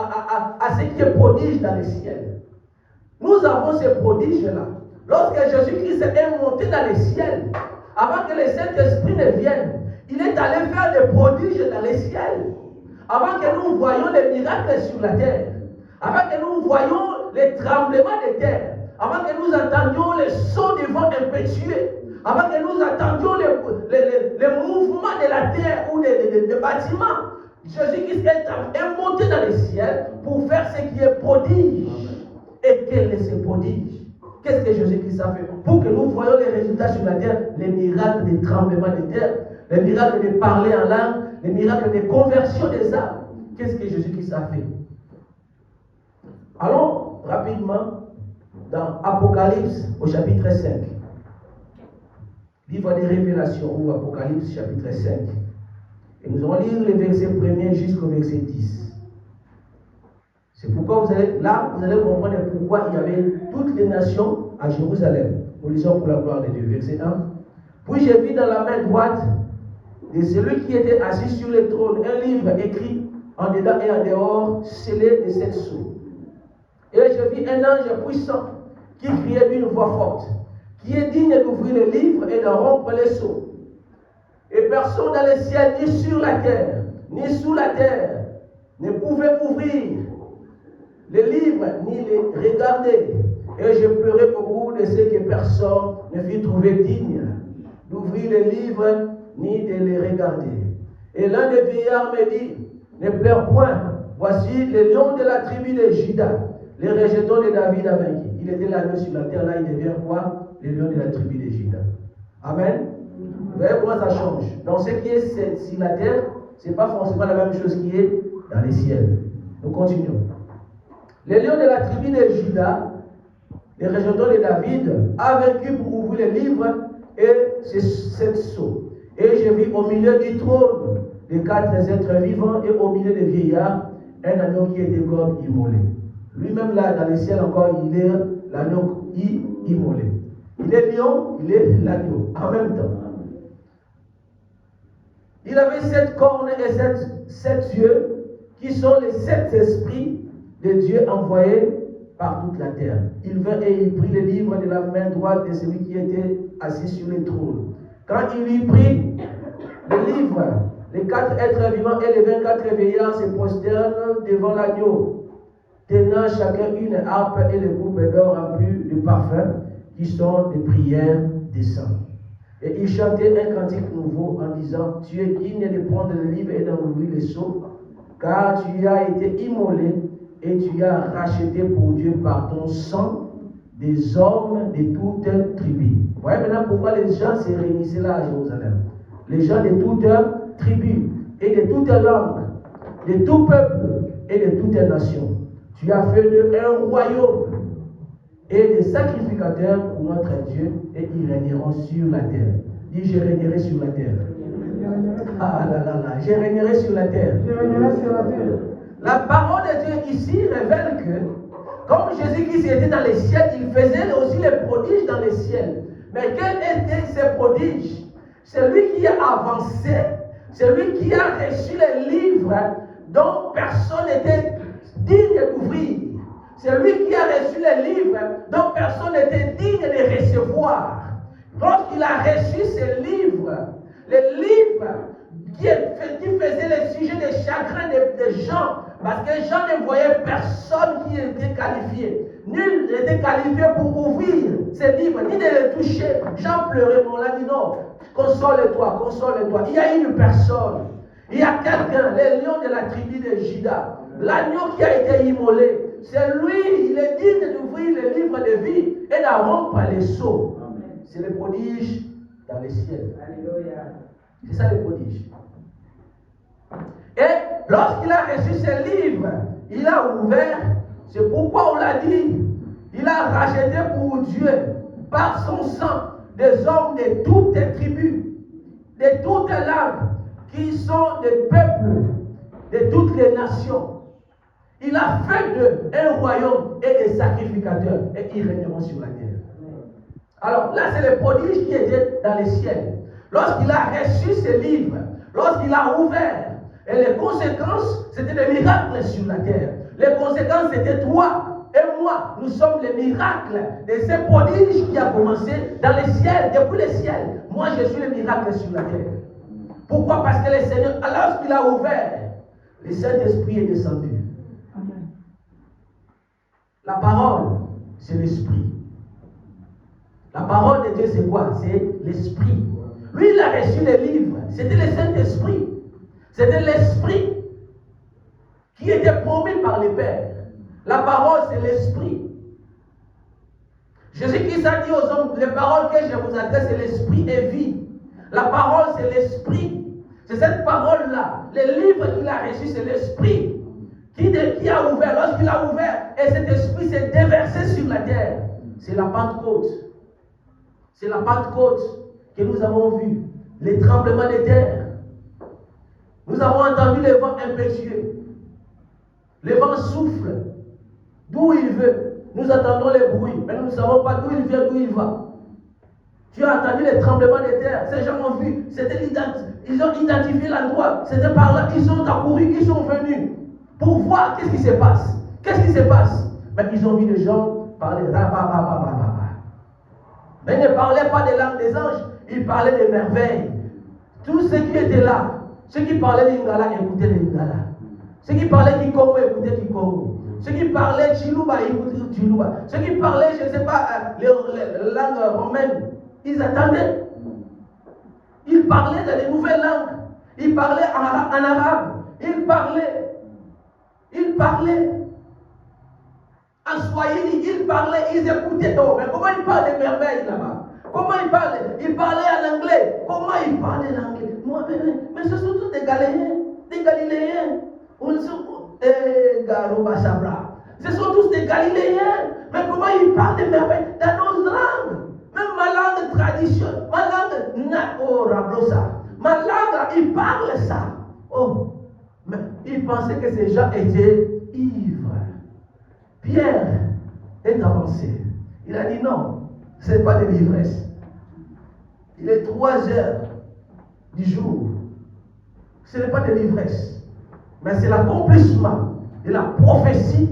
à ce qui est prodige dans les ciels, nous avons ces prodiges-là. Lorsque Jésus-Christ est monté dans les ciels, avant que le Saint-Esprit ne vienne, il est allé faire des prodiges dans les ciels. Avant que nous voyions les miracles sur la terre. avant que nous voyions les tremblements de terre, avant que nous entendions les sons des vents impétueux, avant que nous entendions les mouvements de la terre ou des bâtiments, Jésus-Christ est monté dans les ciels pour faire ce qui est prodige. Et quel est ce prodige? Qu'est-ce que Jésus-Christ a fait? Pour que nous voyions les résultats sur la terre, les miracles des tremblements de terre, les miracles de parler en langue, les miracles de conversion des âmes. Qu'est-ce que Jésus-Christ a fait? Allons rapidement dans Apocalypse au chapitre 5. Livre des Révélations ou Apocalypse chapitre 5. Et nous allons lire les versets 1er jusqu'au verset 10. C'est pourquoi vous allez comprendre pourquoi il y avait toutes les nations à Jérusalem. Nous lisons pour la gloire de Dieu. Verset 1. Puis j'ai vu dans la main droite de celui qui était assis sur le trône un livre écrit en dedans et en dehors, scellé de 7 sceaux. Et je vis un ange puissant qui criait d'une voix forte, qui est digne d'ouvrir le livre et d'en rompre les sceaux. Et personne dans le ciel, ni sur la terre, ni sous la terre, ne pouvait ouvrir les livres, ni les regarder. Et je pleurais beaucoup de ce que personne ne fut trouvé digne d'ouvrir les livres, ni de les regarder. Et l'un des vieillards me dit, ne pleure point, voici le lion de la tribu de Juda, les rejetons de David a vaincu. Il était l'agneau sur la terre, là il devient quoi? Le lion de la tribu de Juda. Amen. Vous voyez comment ça change? Donc ce qui est sur la terre, ce n'est pas forcément la même chose qui est dans les ciels. Nous continuons. Le lion de la tribu de Juda, les rejetons de David, a vaincu pour ouvrir les livres et ses 7 sceaux. Et j'ai vu au milieu du trône les 4 êtres vivants et au milieu des vieillards, un agneau qui était comme immolé. Lui-même là, dans les ciels encore, il est l'agneau immolé. Il est lion, il est l'agneau, en même temps. Il avait 7 cornes et 7 yeux, qui sont les 7 esprits de Dieu envoyés par toute la terre. Il vint et il prit le livre de la main droite de celui qui était assis sur le trône. Quand il lui prit le livre, les 4 êtres vivants et les 24 vieillards se prosternent devant l'agneau, tenant chacun une harpe et les coupes d'or remplies de parfums, qui sont des prières des saints. Et ils chantaient un cantique nouveau en disant, tu es digne de prendre le livre et d'en ouvrir les sceaux, car tu as été immolé et tu as racheté pour Dieu par ton sang des hommes de toutes tribus. Vous voyez maintenant pourquoi les gens se réunissaient là à Jérusalem. Les gens de toutes tribus et de toutes langues, de tout peuple et de toutes nations. Tu as fait d'eux un royaume et des sacrificateurs pour notre Dieu, et ils régneront sur la terre. Dis, je régnerai sur la terre. Ah là là là, je régnerai sur la terre. La parole de Dieu ici révèle que, comme Jésus-Christ était dans les ciels, il faisait aussi les prodiges dans les ciels. Mais quels étaient ces prodiges? Celui qui a avancé, celui qui a reçu les livres dont personne n'était digne d'ouvrir. C'est lui qui a reçu les livres dont personne n'était digne de recevoir. Lorsqu'il a reçu ces livres, les livres qui faisaient le sujet des chagrins des gens, parce que Jean ne voyait personne qui était qualifié. Nul n'était qualifié pour ouvrir ces livres, ni de les toucher. Jean pleurait, mais on l'a dit non, console-toi, console-toi. Il y a une personne, il y a quelqu'un, le lion de la tribu de Juda, l'agneau qui a été immolé. C'est lui, il est digne d'ouvrir le livre de vie et d'en rompre les sceaux. C'est le prodige dans les ciels. C'est ça le prodige. Et lorsqu'il a reçu ce livre, il a ouvert. C'est pourquoi on l'a dit. Il a racheté pour Dieu, par son sang, des hommes de toutes les tribus, de toutes les langues, qui sont des peuples, de toutes les nations. Il a fait d'eux un royaume et des sacrificateurs, et ils régneront sur la terre. Alors là, c'est le prodige qui était dans les ciels. Lorsqu'il a reçu ce livre, lorsqu'il a ouvert, et les conséquences, c'était des miracles sur la terre. Les conséquences, c'était toi et moi. Nous sommes les miracles de ces prodiges qui a commencé dans les ciels, depuis les ciels. Moi, je suis le miracle sur la terre. Pourquoi? Parce que le Seigneur, lorsqu'il a ouvert, le Saint-Esprit est descendu. La parole, c'est l'esprit. La parole de Dieu, c'est quoi? C'est l'esprit. Lui, il a reçu les livres. C'était le Saint-Esprit. C'était l'esprit qui était promis par les pères. La parole, c'est l'esprit. Jésus-Christ a dit aux hommes, les paroles que je vous adresse, c'est l'esprit et vie. La parole, c'est l'esprit. C'est cette parole-là. Les livres qu'il a reçus, c'est l'esprit qui a ouvert. Lorsqu'il a ouvert, et cet esprit s'est déversé sur la terre. C'est la Pentecôte. C'est la Pentecôte que nous avons vu. Les tremblements de terre. Nous avons entendu le vent impétueux. Le vent souffle d'où il veut. Nous entendons les bruits, mais nous ne savons pas d'où il vient, d'où il va. Tu as entendu les tremblements de terre. Ces gens ont vu. Ils ont identifié l'endroit. C'était par là. Ils ont accouru, ils sont venus pour voir qu'est-ce qui se passe. Qu'est-ce qui se passe? Mais ils ont vu les gens parler. Mais ils ne parlaient pas des langues des anges. Ils parlaient des merveilles. Tous ceux qui étaient là, ceux qui parlaient l'Ingala, écoutaient l'Ingala. Ceux qui parlaient Kikongo, écoutaient Kikongo. Ceux qui parlaient Chiluba, écoutaient Chiluba. Ceux qui parlaient, je ne sais pas, les langues romaines, ils attendaient. Ils parlaient dans les nouvelles langues. Ils parlaient en arabe. Ils parlaient en swahili. Ils parlaient, ils écoutaient. Oh, mais comment ils parlent des merveilles là-bas? Comment ils parlaient? Ils parlaient en anglais. Comment ils parlaient l'anglais? Mais ce sont tous des Galiléens. Des Galiléens. Ce sont tous des Galiléens. Mais comment ils parlent des merveilles dans nos langues? Même ma langue traditionnelle, ma langue, ma langue, ils parlent ça. Oh, mais ils pensaient que ces gens étaient ivres. Pierre est avancé. Il a dit non, ce n'est pas de l'ivresse. Il est 3 heures du jour. Ce n'est pas de l'ivresse, mais c'est l'accomplissement de la prophétie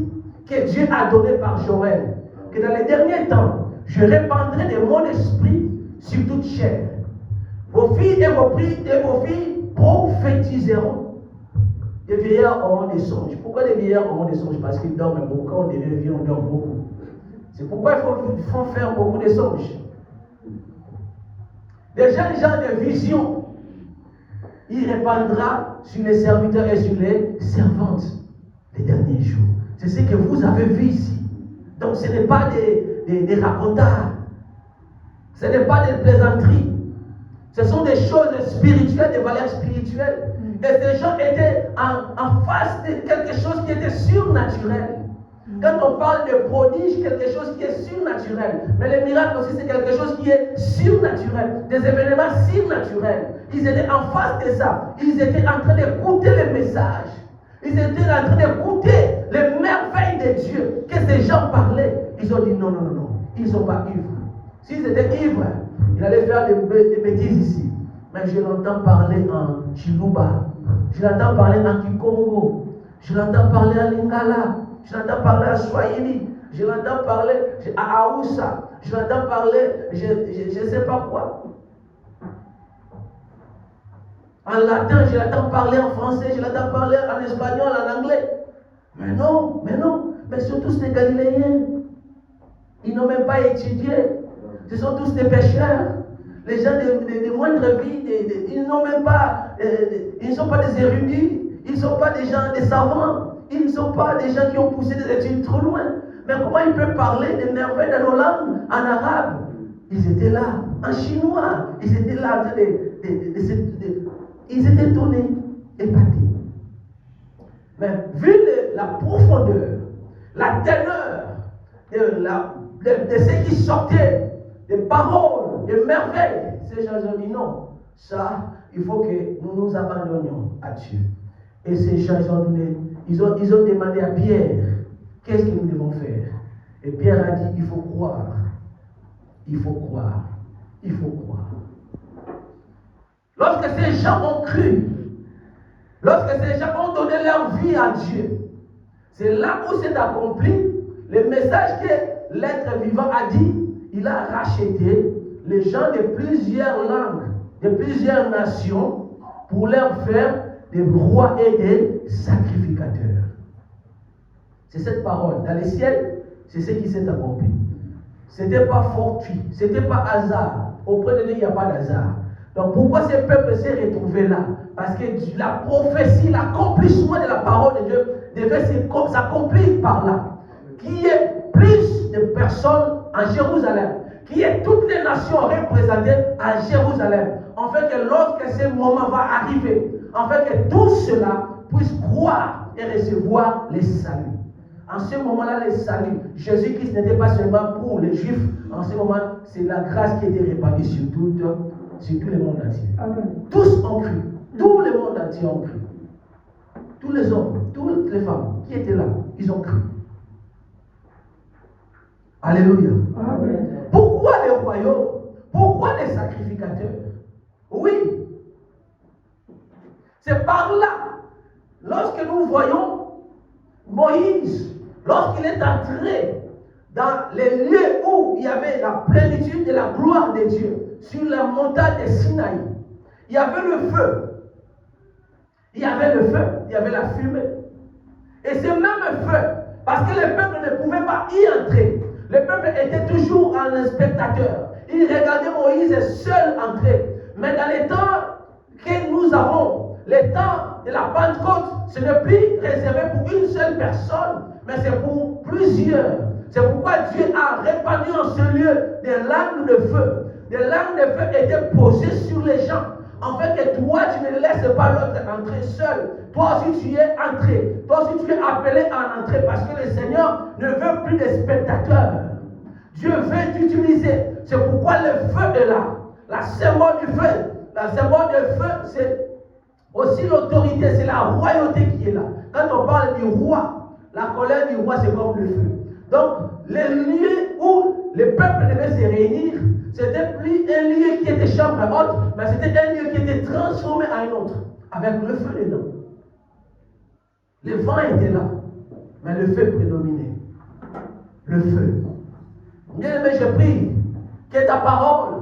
que Dieu a donnée par Joël. Que dans les derniers temps, je répandrai de mon esprit sur toute chair. Vos filles et vos filles prophétiseront. Les vieillards auront des songes. Pourquoi les vieillards auront des songes? Parce qu'ils dorment beaucoup. Quand on devient vieux, on dort beaucoup. C'est pourquoi il faut faire beaucoup de songes. Des jeunes gens de vision, il répandra sur les serviteurs et sur les servantes les derniers jours. C'est ce que vous avez vu ici. Donc ce n'est pas des racontards. Ce n'est pas des plaisanteries. Ce sont des choses spirituelles, des valeurs spirituelles. Et ces gens étaient en face de quelque chose qui était surnaturel. Quand on parle de prodige, quelque chose qui est surnaturel. Mais les miracles aussi, c'est quelque chose qui est surnaturel. Des événements surnaturels. Ils étaient en face de ça. Ils étaient en train d'écouter les messages. Ils étaient en train d'écouter les merveilles de Dieu. Que ces gens parlaient. Ils ont dit non. Ils ne sont pas ivres. S'ils étaient ivres, ils allaient faire des bêtises ici. Mais je l'entends parler en Chiluba. Je l'entends parler en Kikongo. Je l'entends parler en Lingala. Je l'entends parler en Swahili. Je l'entends parler à Aoussa. Je l'entends parler, je ne sais pas quoi. En latin, je l'entends parler en français. Je l'entends parler en espagnol, en anglais. Mais non. Mais ce sont tous des Galiléens. Ils n'ont même pas étudié. Ce sont tous des pécheurs. Les gens de moindre vie, ils n'ont même pas, ils ne sont pas des érudits. Ils ne sont pas des gens, des savants. Ils ne sont pas des gens qui ont poussé des études trop loin. Mais comment ils peuvent parler des merveilles dans nos langues? En arabe, ils étaient là. En chinois, ils étaient là. Ils étaient étonnés, épatés. Mais vu la profondeur, la teneur de ce qui sortait, des paroles, des merveilles, ces gens ont dit non. Ça, il faut que nous nous abandonnions à Dieu. Et ces gens ils ont demandé à Pierre, qu'est-ce que nous devons faire? Et Pierre a dit, il faut croire. Il faut croire. Il faut croire. Lorsque ces gens ont cru, lorsque ces gens ont donné leur vie à Dieu, c'est là où s'est accompli le message que l'être vivant a dit. Il a racheté les gens de plusieurs langues, de plusieurs nations, pour leur faire des rois et des sacrificateurs. C'est cette parole. Dans les ciels, c'est ce qui s'est accompli. Ce n'était pas fortuit, ce n'était pas hasard. Auprès de Dieu, il n'y a pas d'hasard. Donc pourquoi ce peuple s'est retrouvé là? Parce que la prophétie, l'accomplissement de la parole de Dieu devait s'accomplir par là. Qu'il y ait plus de personnes en Jérusalem, qu'il y ait toutes les nations représentées à Jérusalem, en fait que lorsque ce moment va arriver, en fait que tout cela puisse croire et recevoir les saluts. En ce moment-là, les saluts, Jésus-Christ n'était pas seulement pour les Juifs, en ce moment, c'est la grâce qui était répandue sur tout le monde entier. Amen. Tous ont cru, tout le monde entier ont cru. Tous les hommes, toutes les femmes qui étaient là, ils ont cru. Alléluia. Amen. Pourquoi les royaumes? Pourquoi les sacrificateurs? Oui. C'est par là, lorsque nous voyons Moïse, lorsqu'il est entré dans les lieux où il y avait la plénitude de la gloire de Dieu, sur la montagne de Sinaï, il y avait le feu. Il y avait le feu, il y avait la fumée. Et ce même feu, parce que le peuple ne pouvait pas y entrer, le peuple était toujours un spectateur. Il regardait Moïse seul entrer. Mais dans les temps que nous avons, les temps de la Pentecôte, ce n'est plus réservé pour une seule personne, mais c'est pour plusieurs. C'est pourquoi Dieu a répandu en ce lieu des langues de feu. Des langues de feu étaient posées sur les gens. En fait, que toi, tu ne laisses pas l'autre entrer seul. Toi aussi, tu es entré. Toi aussi, tu es appelé à entrer parce que le Seigneur ne veut plus de spectateurs. Dieu veut t'utiliser. C'est pourquoi le feu est là. La symbole du feu. La symbole du feu, c'est aussi l'autorité, c'est la royauté qui est là. Quand on parle du roi, la colère du roi, c'est comme le feu. Donc, les lieux où les peuples devaient se réunir, c'était plus un lieu qui était chambre haute, mais c'était un lieu qui était transformé en un autre, avec le feu dedans. Le vent était là, mais le feu prédominait. Le feu. Bien aimé, je prie que ta parole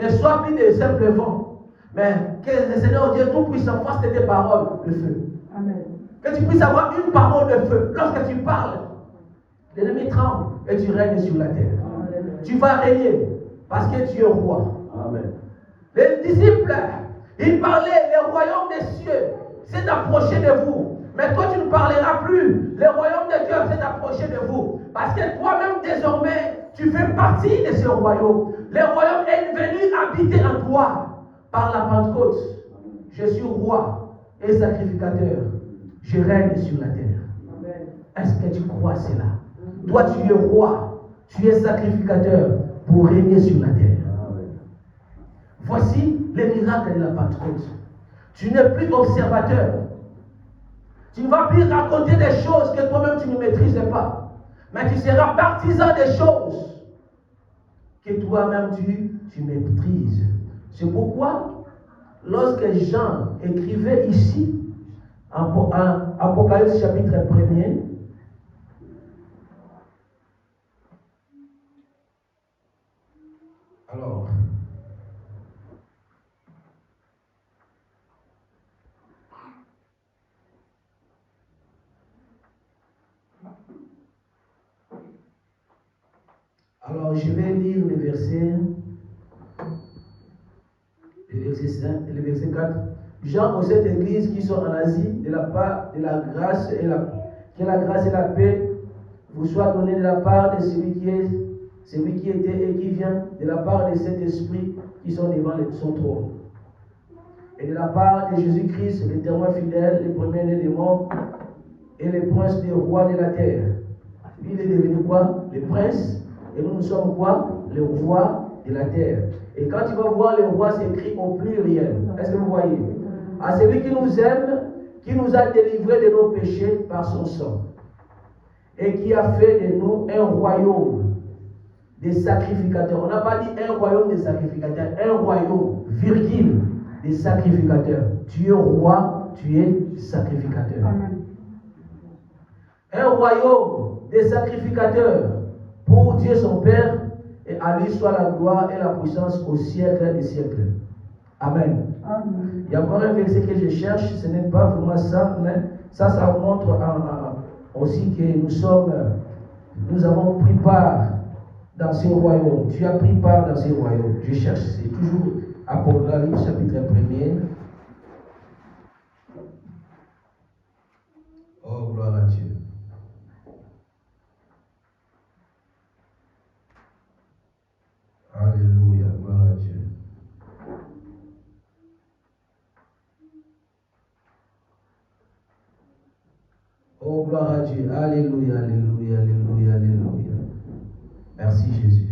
ne soit plus de simple vent, mais que le Seigneur Dieu Tout-Puissant fasse de tes paroles le feu. Amen. Que tu puisses avoir une parole de feu. Lorsque tu parles, l'ennemi tremble et tu règnes sur la terre. Amen. Tu vas régner parce que tu es roi. Amen. Les disciples, ils parlaient, le royaume des cieux s'est approché de vous. Mais toi, tu ne parleras plus. Le royaume de Dieu s'est approché de vous. Parce que toi-même, désormais, tu fais partie de ce royaume. Le royaume est venu habiter en toi par la Pentecôte. Je suis roi et sacrificateur. Je règne sur la terre. Amen. Est-ce que tu crois cela? Toi, tu es roi. Tu es sacrificateur pour régner sur la terre. Amen. Voici les miracles de la Pentecôte. Tu n'es plus observateur. Tu ne vas plus raconter des choses que toi-même tu ne maîtrises pas. Mais tu seras partisan des choses que toi-même tu maîtrises. C'est pourquoi, lorsque Jean écrivait ici, en Apocalypse chapitre 1er, alors je vais lire le verset 5 et le verset 4. Jean aux 7 églises qui sont en Asie, de la part de la grâce et que la grâce et la paix vous soient données de la part de celui qui était et qui vient, de la part de cet esprit qui sont devant son trône. Et de la part de Jésus-Christ, le témoin fidèle, le premier-né des morts, et le prince des rois de la terre. Lui, il est devenu quoi? Le prince. Et nous sommes quoi? Le roi de la terre. Et quand tu vas voir le roi, c'est écrit au pluriel. Est-ce que vous voyez? À celui qui nous aime, qui nous a délivrés de nos péchés par son sang, et qui a fait de nous un royaume des sacrificateurs. On n'a pas dit un royaume des sacrificateurs, un royaume, virgule, des sacrificateurs. Tu es roi, tu es sacrificateur. Amen. Un royaume des sacrificateurs pour Dieu son Père, et à lui soit la gloire et la puissance au siècle des siècles. Amen. Amen. Il y a encore un verset que je cherche, ce n'est pas vraiment ça, mais ça montre aussi que nous sommes Nous avons pris part dans ces royaumes. Tu as pris part dans ces royaumes. Je cherche, c'est toujours Apocalypse chapitre 1er. Oh, gloire à Dieu. Alléluia, gloire à Dieu. Oh, gloire à Dieu. Alléluia, alléluia, alléluia, alléluia. Merci Jésus.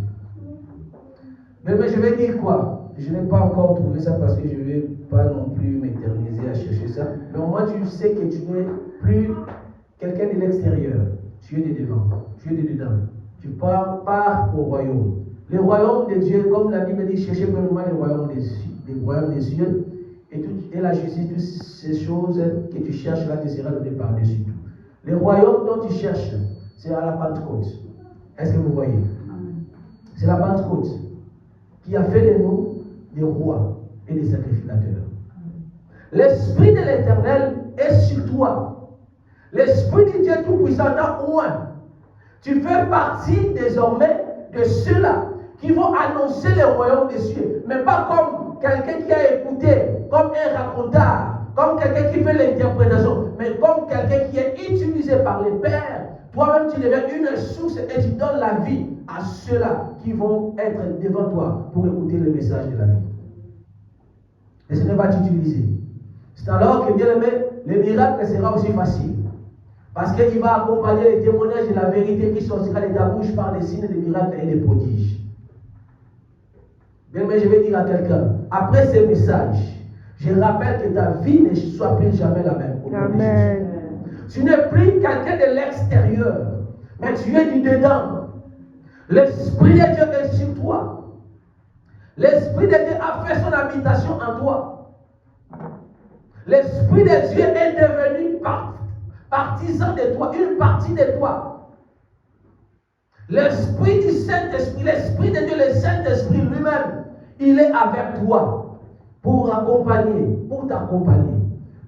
Mais je vais dire quoi? Je n'ai pas encore trouvé ça parce que je ne vais pas non plus m'éterniser à chercher ça. Mais au moins tu sais que tu n'es plus quelqu'un de l'extérieur. Tu es de devant. Tu es de dedans. Tu pars au royaume. Le royaume de Dieu, comme la Bible dit, cherchez premièrement le royaume des cieux. Et la justice, toutes ces choses que tu cherches là, te sera donné par-dessus tout. Le royaume dont tu cherches, c'est à la Pentecôte. Est-ce que vous voyez? C'est la Pentecôte qui a fait de nous des rois et des sacrificateurs. L'Esprit de l'Éternel est sur toi. L'Esprit de Dieu Tout-Puissant t'a oint. Tu fais partie désormais de ceux-là qui vont annoncer le royaume des cieux. Mais pas comme quelqu'un qui a écouté, comme un raconteur, comme quelqu'un qui fait l'interprétation, mais comme quelqu'un qui est utilisé par les pères. Toi-même, tu deviens une source et tu donnes la vie à ceux-là qui vont être devant toi pour écouter le message de la vie. Et ce n'est pas t'utiliser. C'est alors que, bien aimé, le miracle sera aussi facile. Parce qu'il va accompagner les témoignages de la vérité qui sortira de ta bouche par des signes, des miracles et des prodiges. Bien aimé, je vais dire à quelqu'un, après ce message, je rappelle que ta vie ne soit plus jamais la même. Amen. Tu n'es plus quelqu'un de l'extérieur, mais tu es du dedans. L'Esprit de Dieu est sur toi. L'Esprit de Dieu a fait son habitation en toi. L'Esprit de Dieu est devenu partisan de toi, une partie de toi. L'Esprit du Saint-Esprit, l'Esprit de Dieu, le Saint-Esprit lui-même, il est avec toi pour accompagner, pour t'accompagner.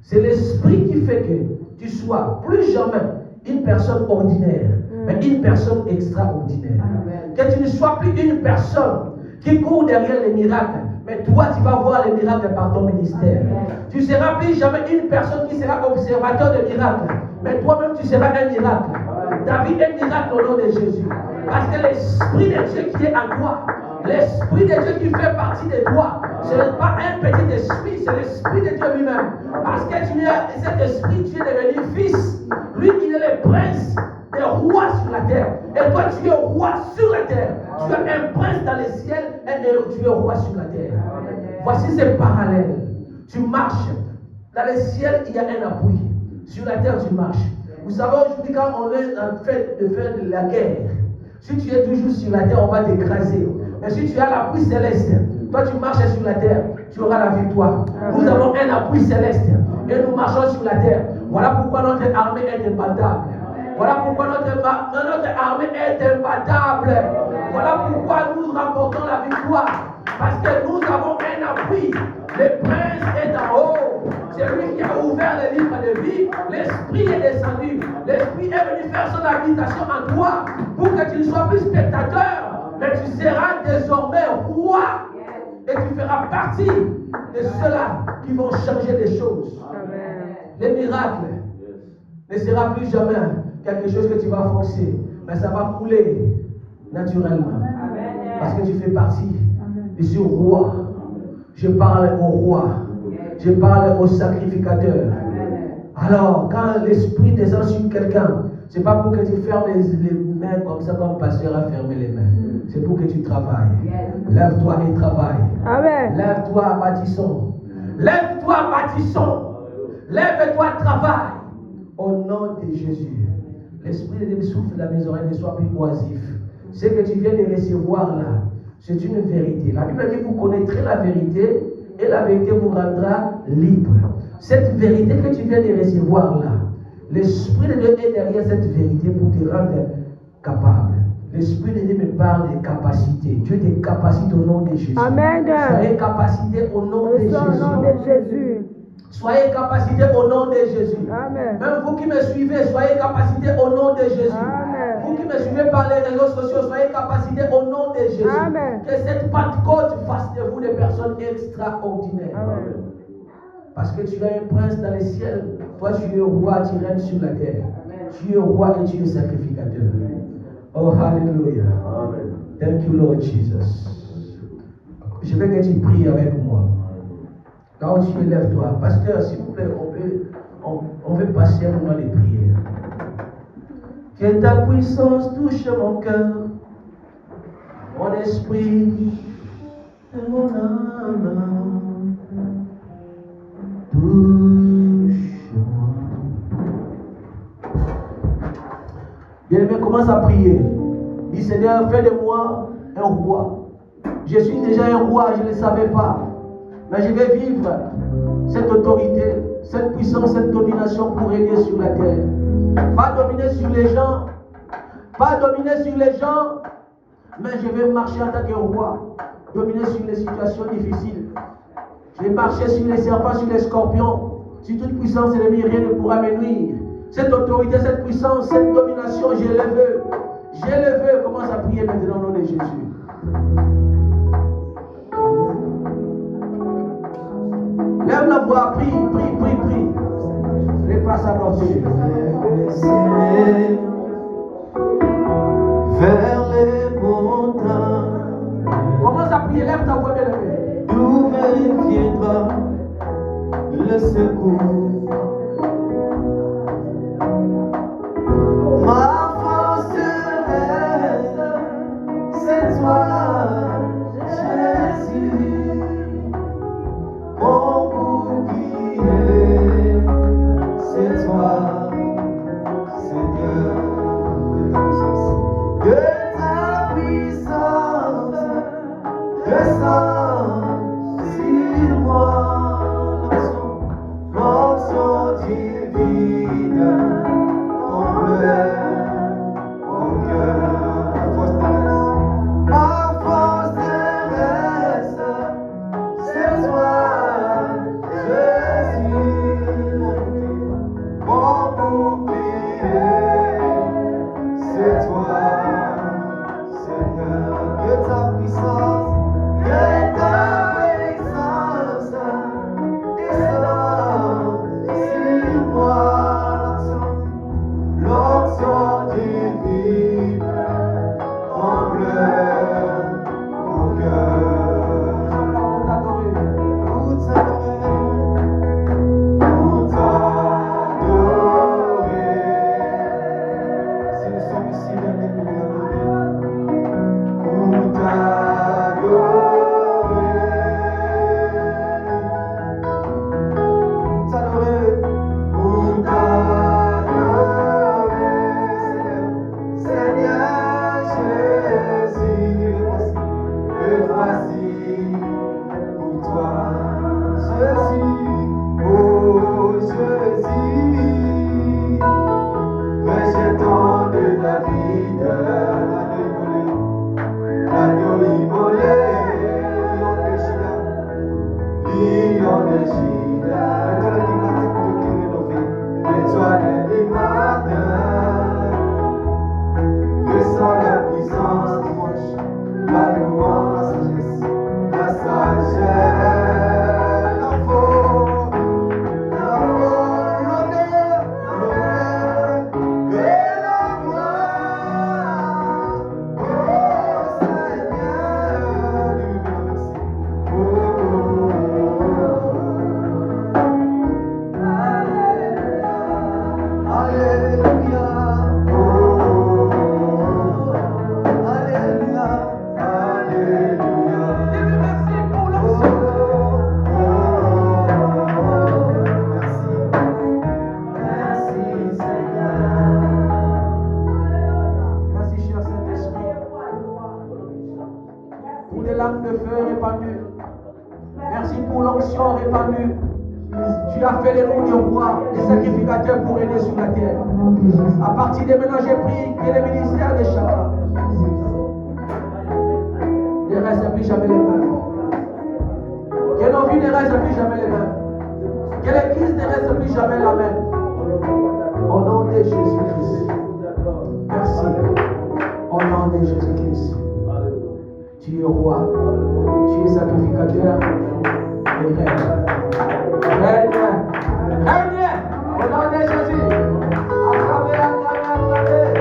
C'est l'Esprit qui fait que tu sois plus jamais une personne ordinaire, mais une personne extraordinaire. Amen. Que tu ne sois plus une personne qui court derrière les miracles, mais toi tu vas voir les miracles par ton ministère. Amen. Tu ne seras plus jamais une personne qui sera observateur de miracles, mais toi-même tu seras un miracle. Ta vie est un miracle au nom de Jésus. Parce que l'Esprit de Dieu qui est en toi, l'Esprit de Dieu qui fait partie de toi, ce n'est pas un petit esprit, c'est l'Esprit de Dieu lui-même. Parce que tu es cet esprit, tu es devenu fils. Lui, il est le prince des rois sur la terre. Et toi, tu es roi sur la terre. Tu es un prince dans les ciels et tu es roi sur la terre. Voici ces parallèles. Tu marches. Dans les ciels, il y a un appui. Sur la terre, tu marches. Vous savez, aujourd'hui, quand on est en train de faire de la guerre, si tu es toujours sur la terre, on va t'écraser. Mais si tu as l'appui céleste, toi tu marches sur la terre, tu auras la victoire. Nous avons un appui céleste et nous marchons sur la terre. Voilà pourquoi notre armée est imbattable. Voilà pourquoi notre armée est imbattable. Voilà pourquoi nous remportons la victoire. Parce que nous avons un appui. Le prince est en haut. C'est lui qui a ouvert les livres de vie. L'Esprit est descendu. L'Esprit est venu faire son habitation en toi pour que tu ne sois plus spectateur, mais tu seras désormais roi. Et tu feras partie de ceux-là qui vont changer les choses. Amen. Les miracles ne sera plus jamais quelque chose que tu vas forcer, mais ça va couler naturellement. Amen. Parce que tu fais partie de ce roi. Je parle au roi. Je parle au sacrificateur. Alors, quand l'Esprit descend sur quelqu'un, ce n'est pas pour que tu fermes les mains comme ça, comme le pasteur a fermé les mains. C'est pour que tu travailles. Lève-toi et travaille. Amen. Lève-toi, bâtissons. Lève-toi, bâtissons. Lève-toi, travaille. Au nom de Jésus. L'Esprit de Dieu souffle dans mes oreilles, ne sois plus oisif. Ce que tu viens de recevoir là, c'est une vérité. La Bible dit que vous connaîtrez la vérité et la vérité vous rendra libre. Cette vérité que tu viens de recevoir là, l'Esprit de Dieu est derrière cette vérité pour te rendre capable. L'Esprit de Dieu me parle des capacités. Dieu te capacite au nom de Jésus. Amen. Soyez capacité au nom de Jésus. Soyez capacité au nom de Jésus. Amen. Même vous qui me suivez, soyez capacité au nom de Jésus. Amen. Vous qui me suivez par les réseaux sociaux, soyez capacités au nom de Jésus. Que cette Pentecôte fasse de vous des personnes extraordinaires. Parce que tu es un prince dans les ciels. Toi, tu es roi, tu règnes sur la terre. Tu es roi et tu es sacrificateur. Oh, hallelujah. Thank you, Lord Jesus. Je veux que tu pries avec moi. Là où tu es, lève-toi. Pasteur, s'il vous plaît, on veut passer un moment de prière. Que ta puissance touche mon cœur, mon esprit et mon âme. Touche-moi. Bien-aimé, commence à prier. Dis Seigneur, fais de moi un roi. Je suis déjà un roi, je ne le savais pas. Mais je vais vivre cette autorité, cette puissance, cette domination pour régner sur la terre. Pas dominer sur les gens, mais je vais marcher en tant que roi, dominer sur les situations difficiles. Je vais marcher sur les serpents, sur les scorpions, sur toute puissance ennemie, rien ne pourra me nuire. Cette autorité, cette puissance, cette domination, je le veux. Je le veux. Commence à prier maintenant au nom de Jésus. Lève la voix, prie. Déplace à notre Dieu. Vers les montagnes. Commence à prier, lève ta voix, bien-aimé. D'où me viendra le secours? Ma force reste, c'est toi, Jésus. Mon bouclier, c'est toi, Seigneur. De ta puissance, descend sur moi. L'onction divine, comble mon cœur. Ma force terrestre, c'est toi, Jésus. Mon bouclier, c'est toi, Seigneur. Que ta puissance, descend sur moi. L'onction divine, comble mon cœur. Pour t'adorer. Si nous sommes ici, réunis pour l'adorer. Pour t'adorer. Seigneur Jésus, me voici pour toi, Jésus, oh Jésus, rejetant de David, l'agneau immolé, lion de Juda, l'étoile du matin. Sans la puissance dimanche, la louange, la sagesse, la foi, l'honneur et la gloire. Oh Seigneur, merci. Alléluia. Merci pour l'onction répandue. Tu as fait les noms du roi, les sacrificateurs pour régner sur la terre. À partir de maintenant, j'ai pris que les ministères de chacun ne restent plus jamais les mêmes. Que nos vies ne restent plus jamais les mêmes. Que l'église ne reste plus jamais la même. Au nom de Jésus-Christ. Merci. de Jésus-Christ. Tu es roi, tu es sacrificateur et règne. Règne, règne, au nom de Jésus. Acclamez, acclamez, acclamez.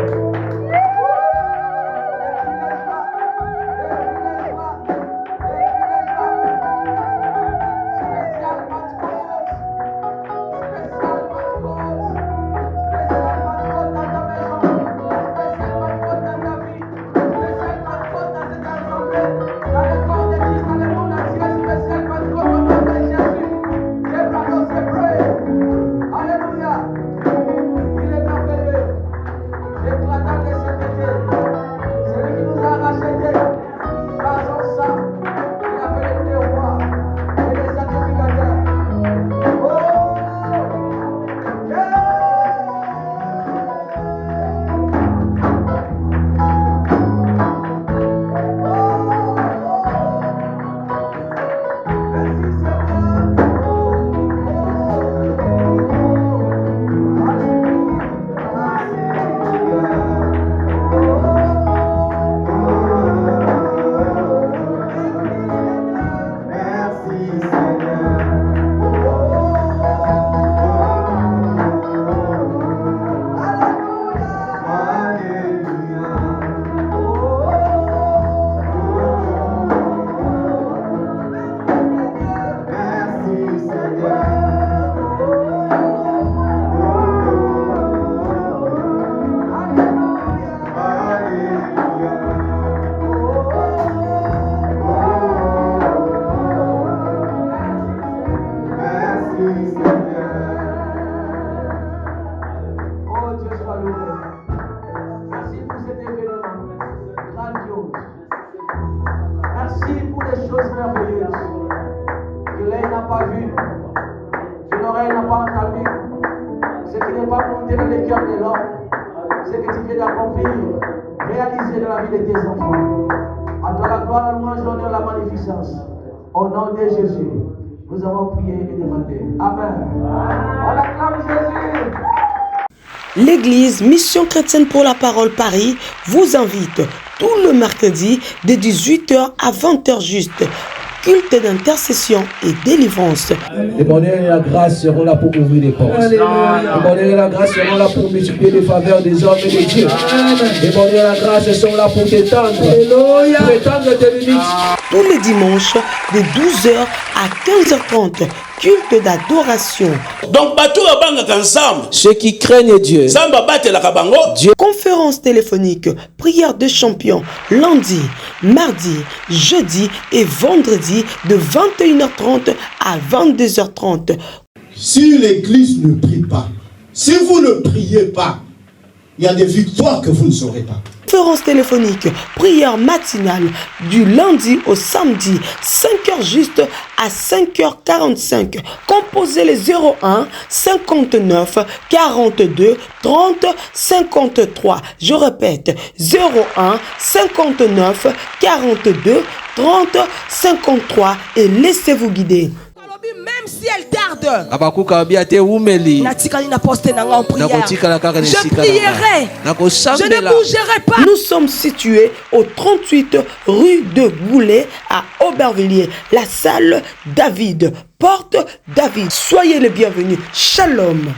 Au nom de Jésus, nous avons prié et demandé. Amen. On acclame Jésus. L'église Mission Chrétienne pour la Parole Paris vous invite tout le mercredi de 18h à 20h juste. Culte d'intercession et délivrance. Le bonheur et la grâce seront là pour ouvrir les portes. Le bonheur et la grâce seront là pour multiplier les faveurs des hommes et des dieux. Le bonheur et la grâce sont là pour t'étendre. Pour étendre tes limites. Tous les dimanches de 12h à 15h30. Culte d'adoration. Donc, bateau abanga ensemble. Ceux qui craignent Dieu. Samba bate la kabango. Dieu. Conférence téléphonique, prière de champion, lundi, mardi, jeudi et vendredi de 21h30 à 22h30. Si l'église ne prie pas, si vous ne priez pas, il y a des victoires que vous ne saurez pas. Conférence téléphonique, prière matinale du lundi au samedi, 5h juste à 5h45. Composez les 01 59 42 30 53. Je répète, 01 59 42 30 53 et laissez-vous guider. Même si elle tarde, je prierai, je ne bougerai pas. Nous sommes situés au 38 rue de Goulet à Aubervilliers, la salle David, porte David. Soyez les bienvenus. Shalom.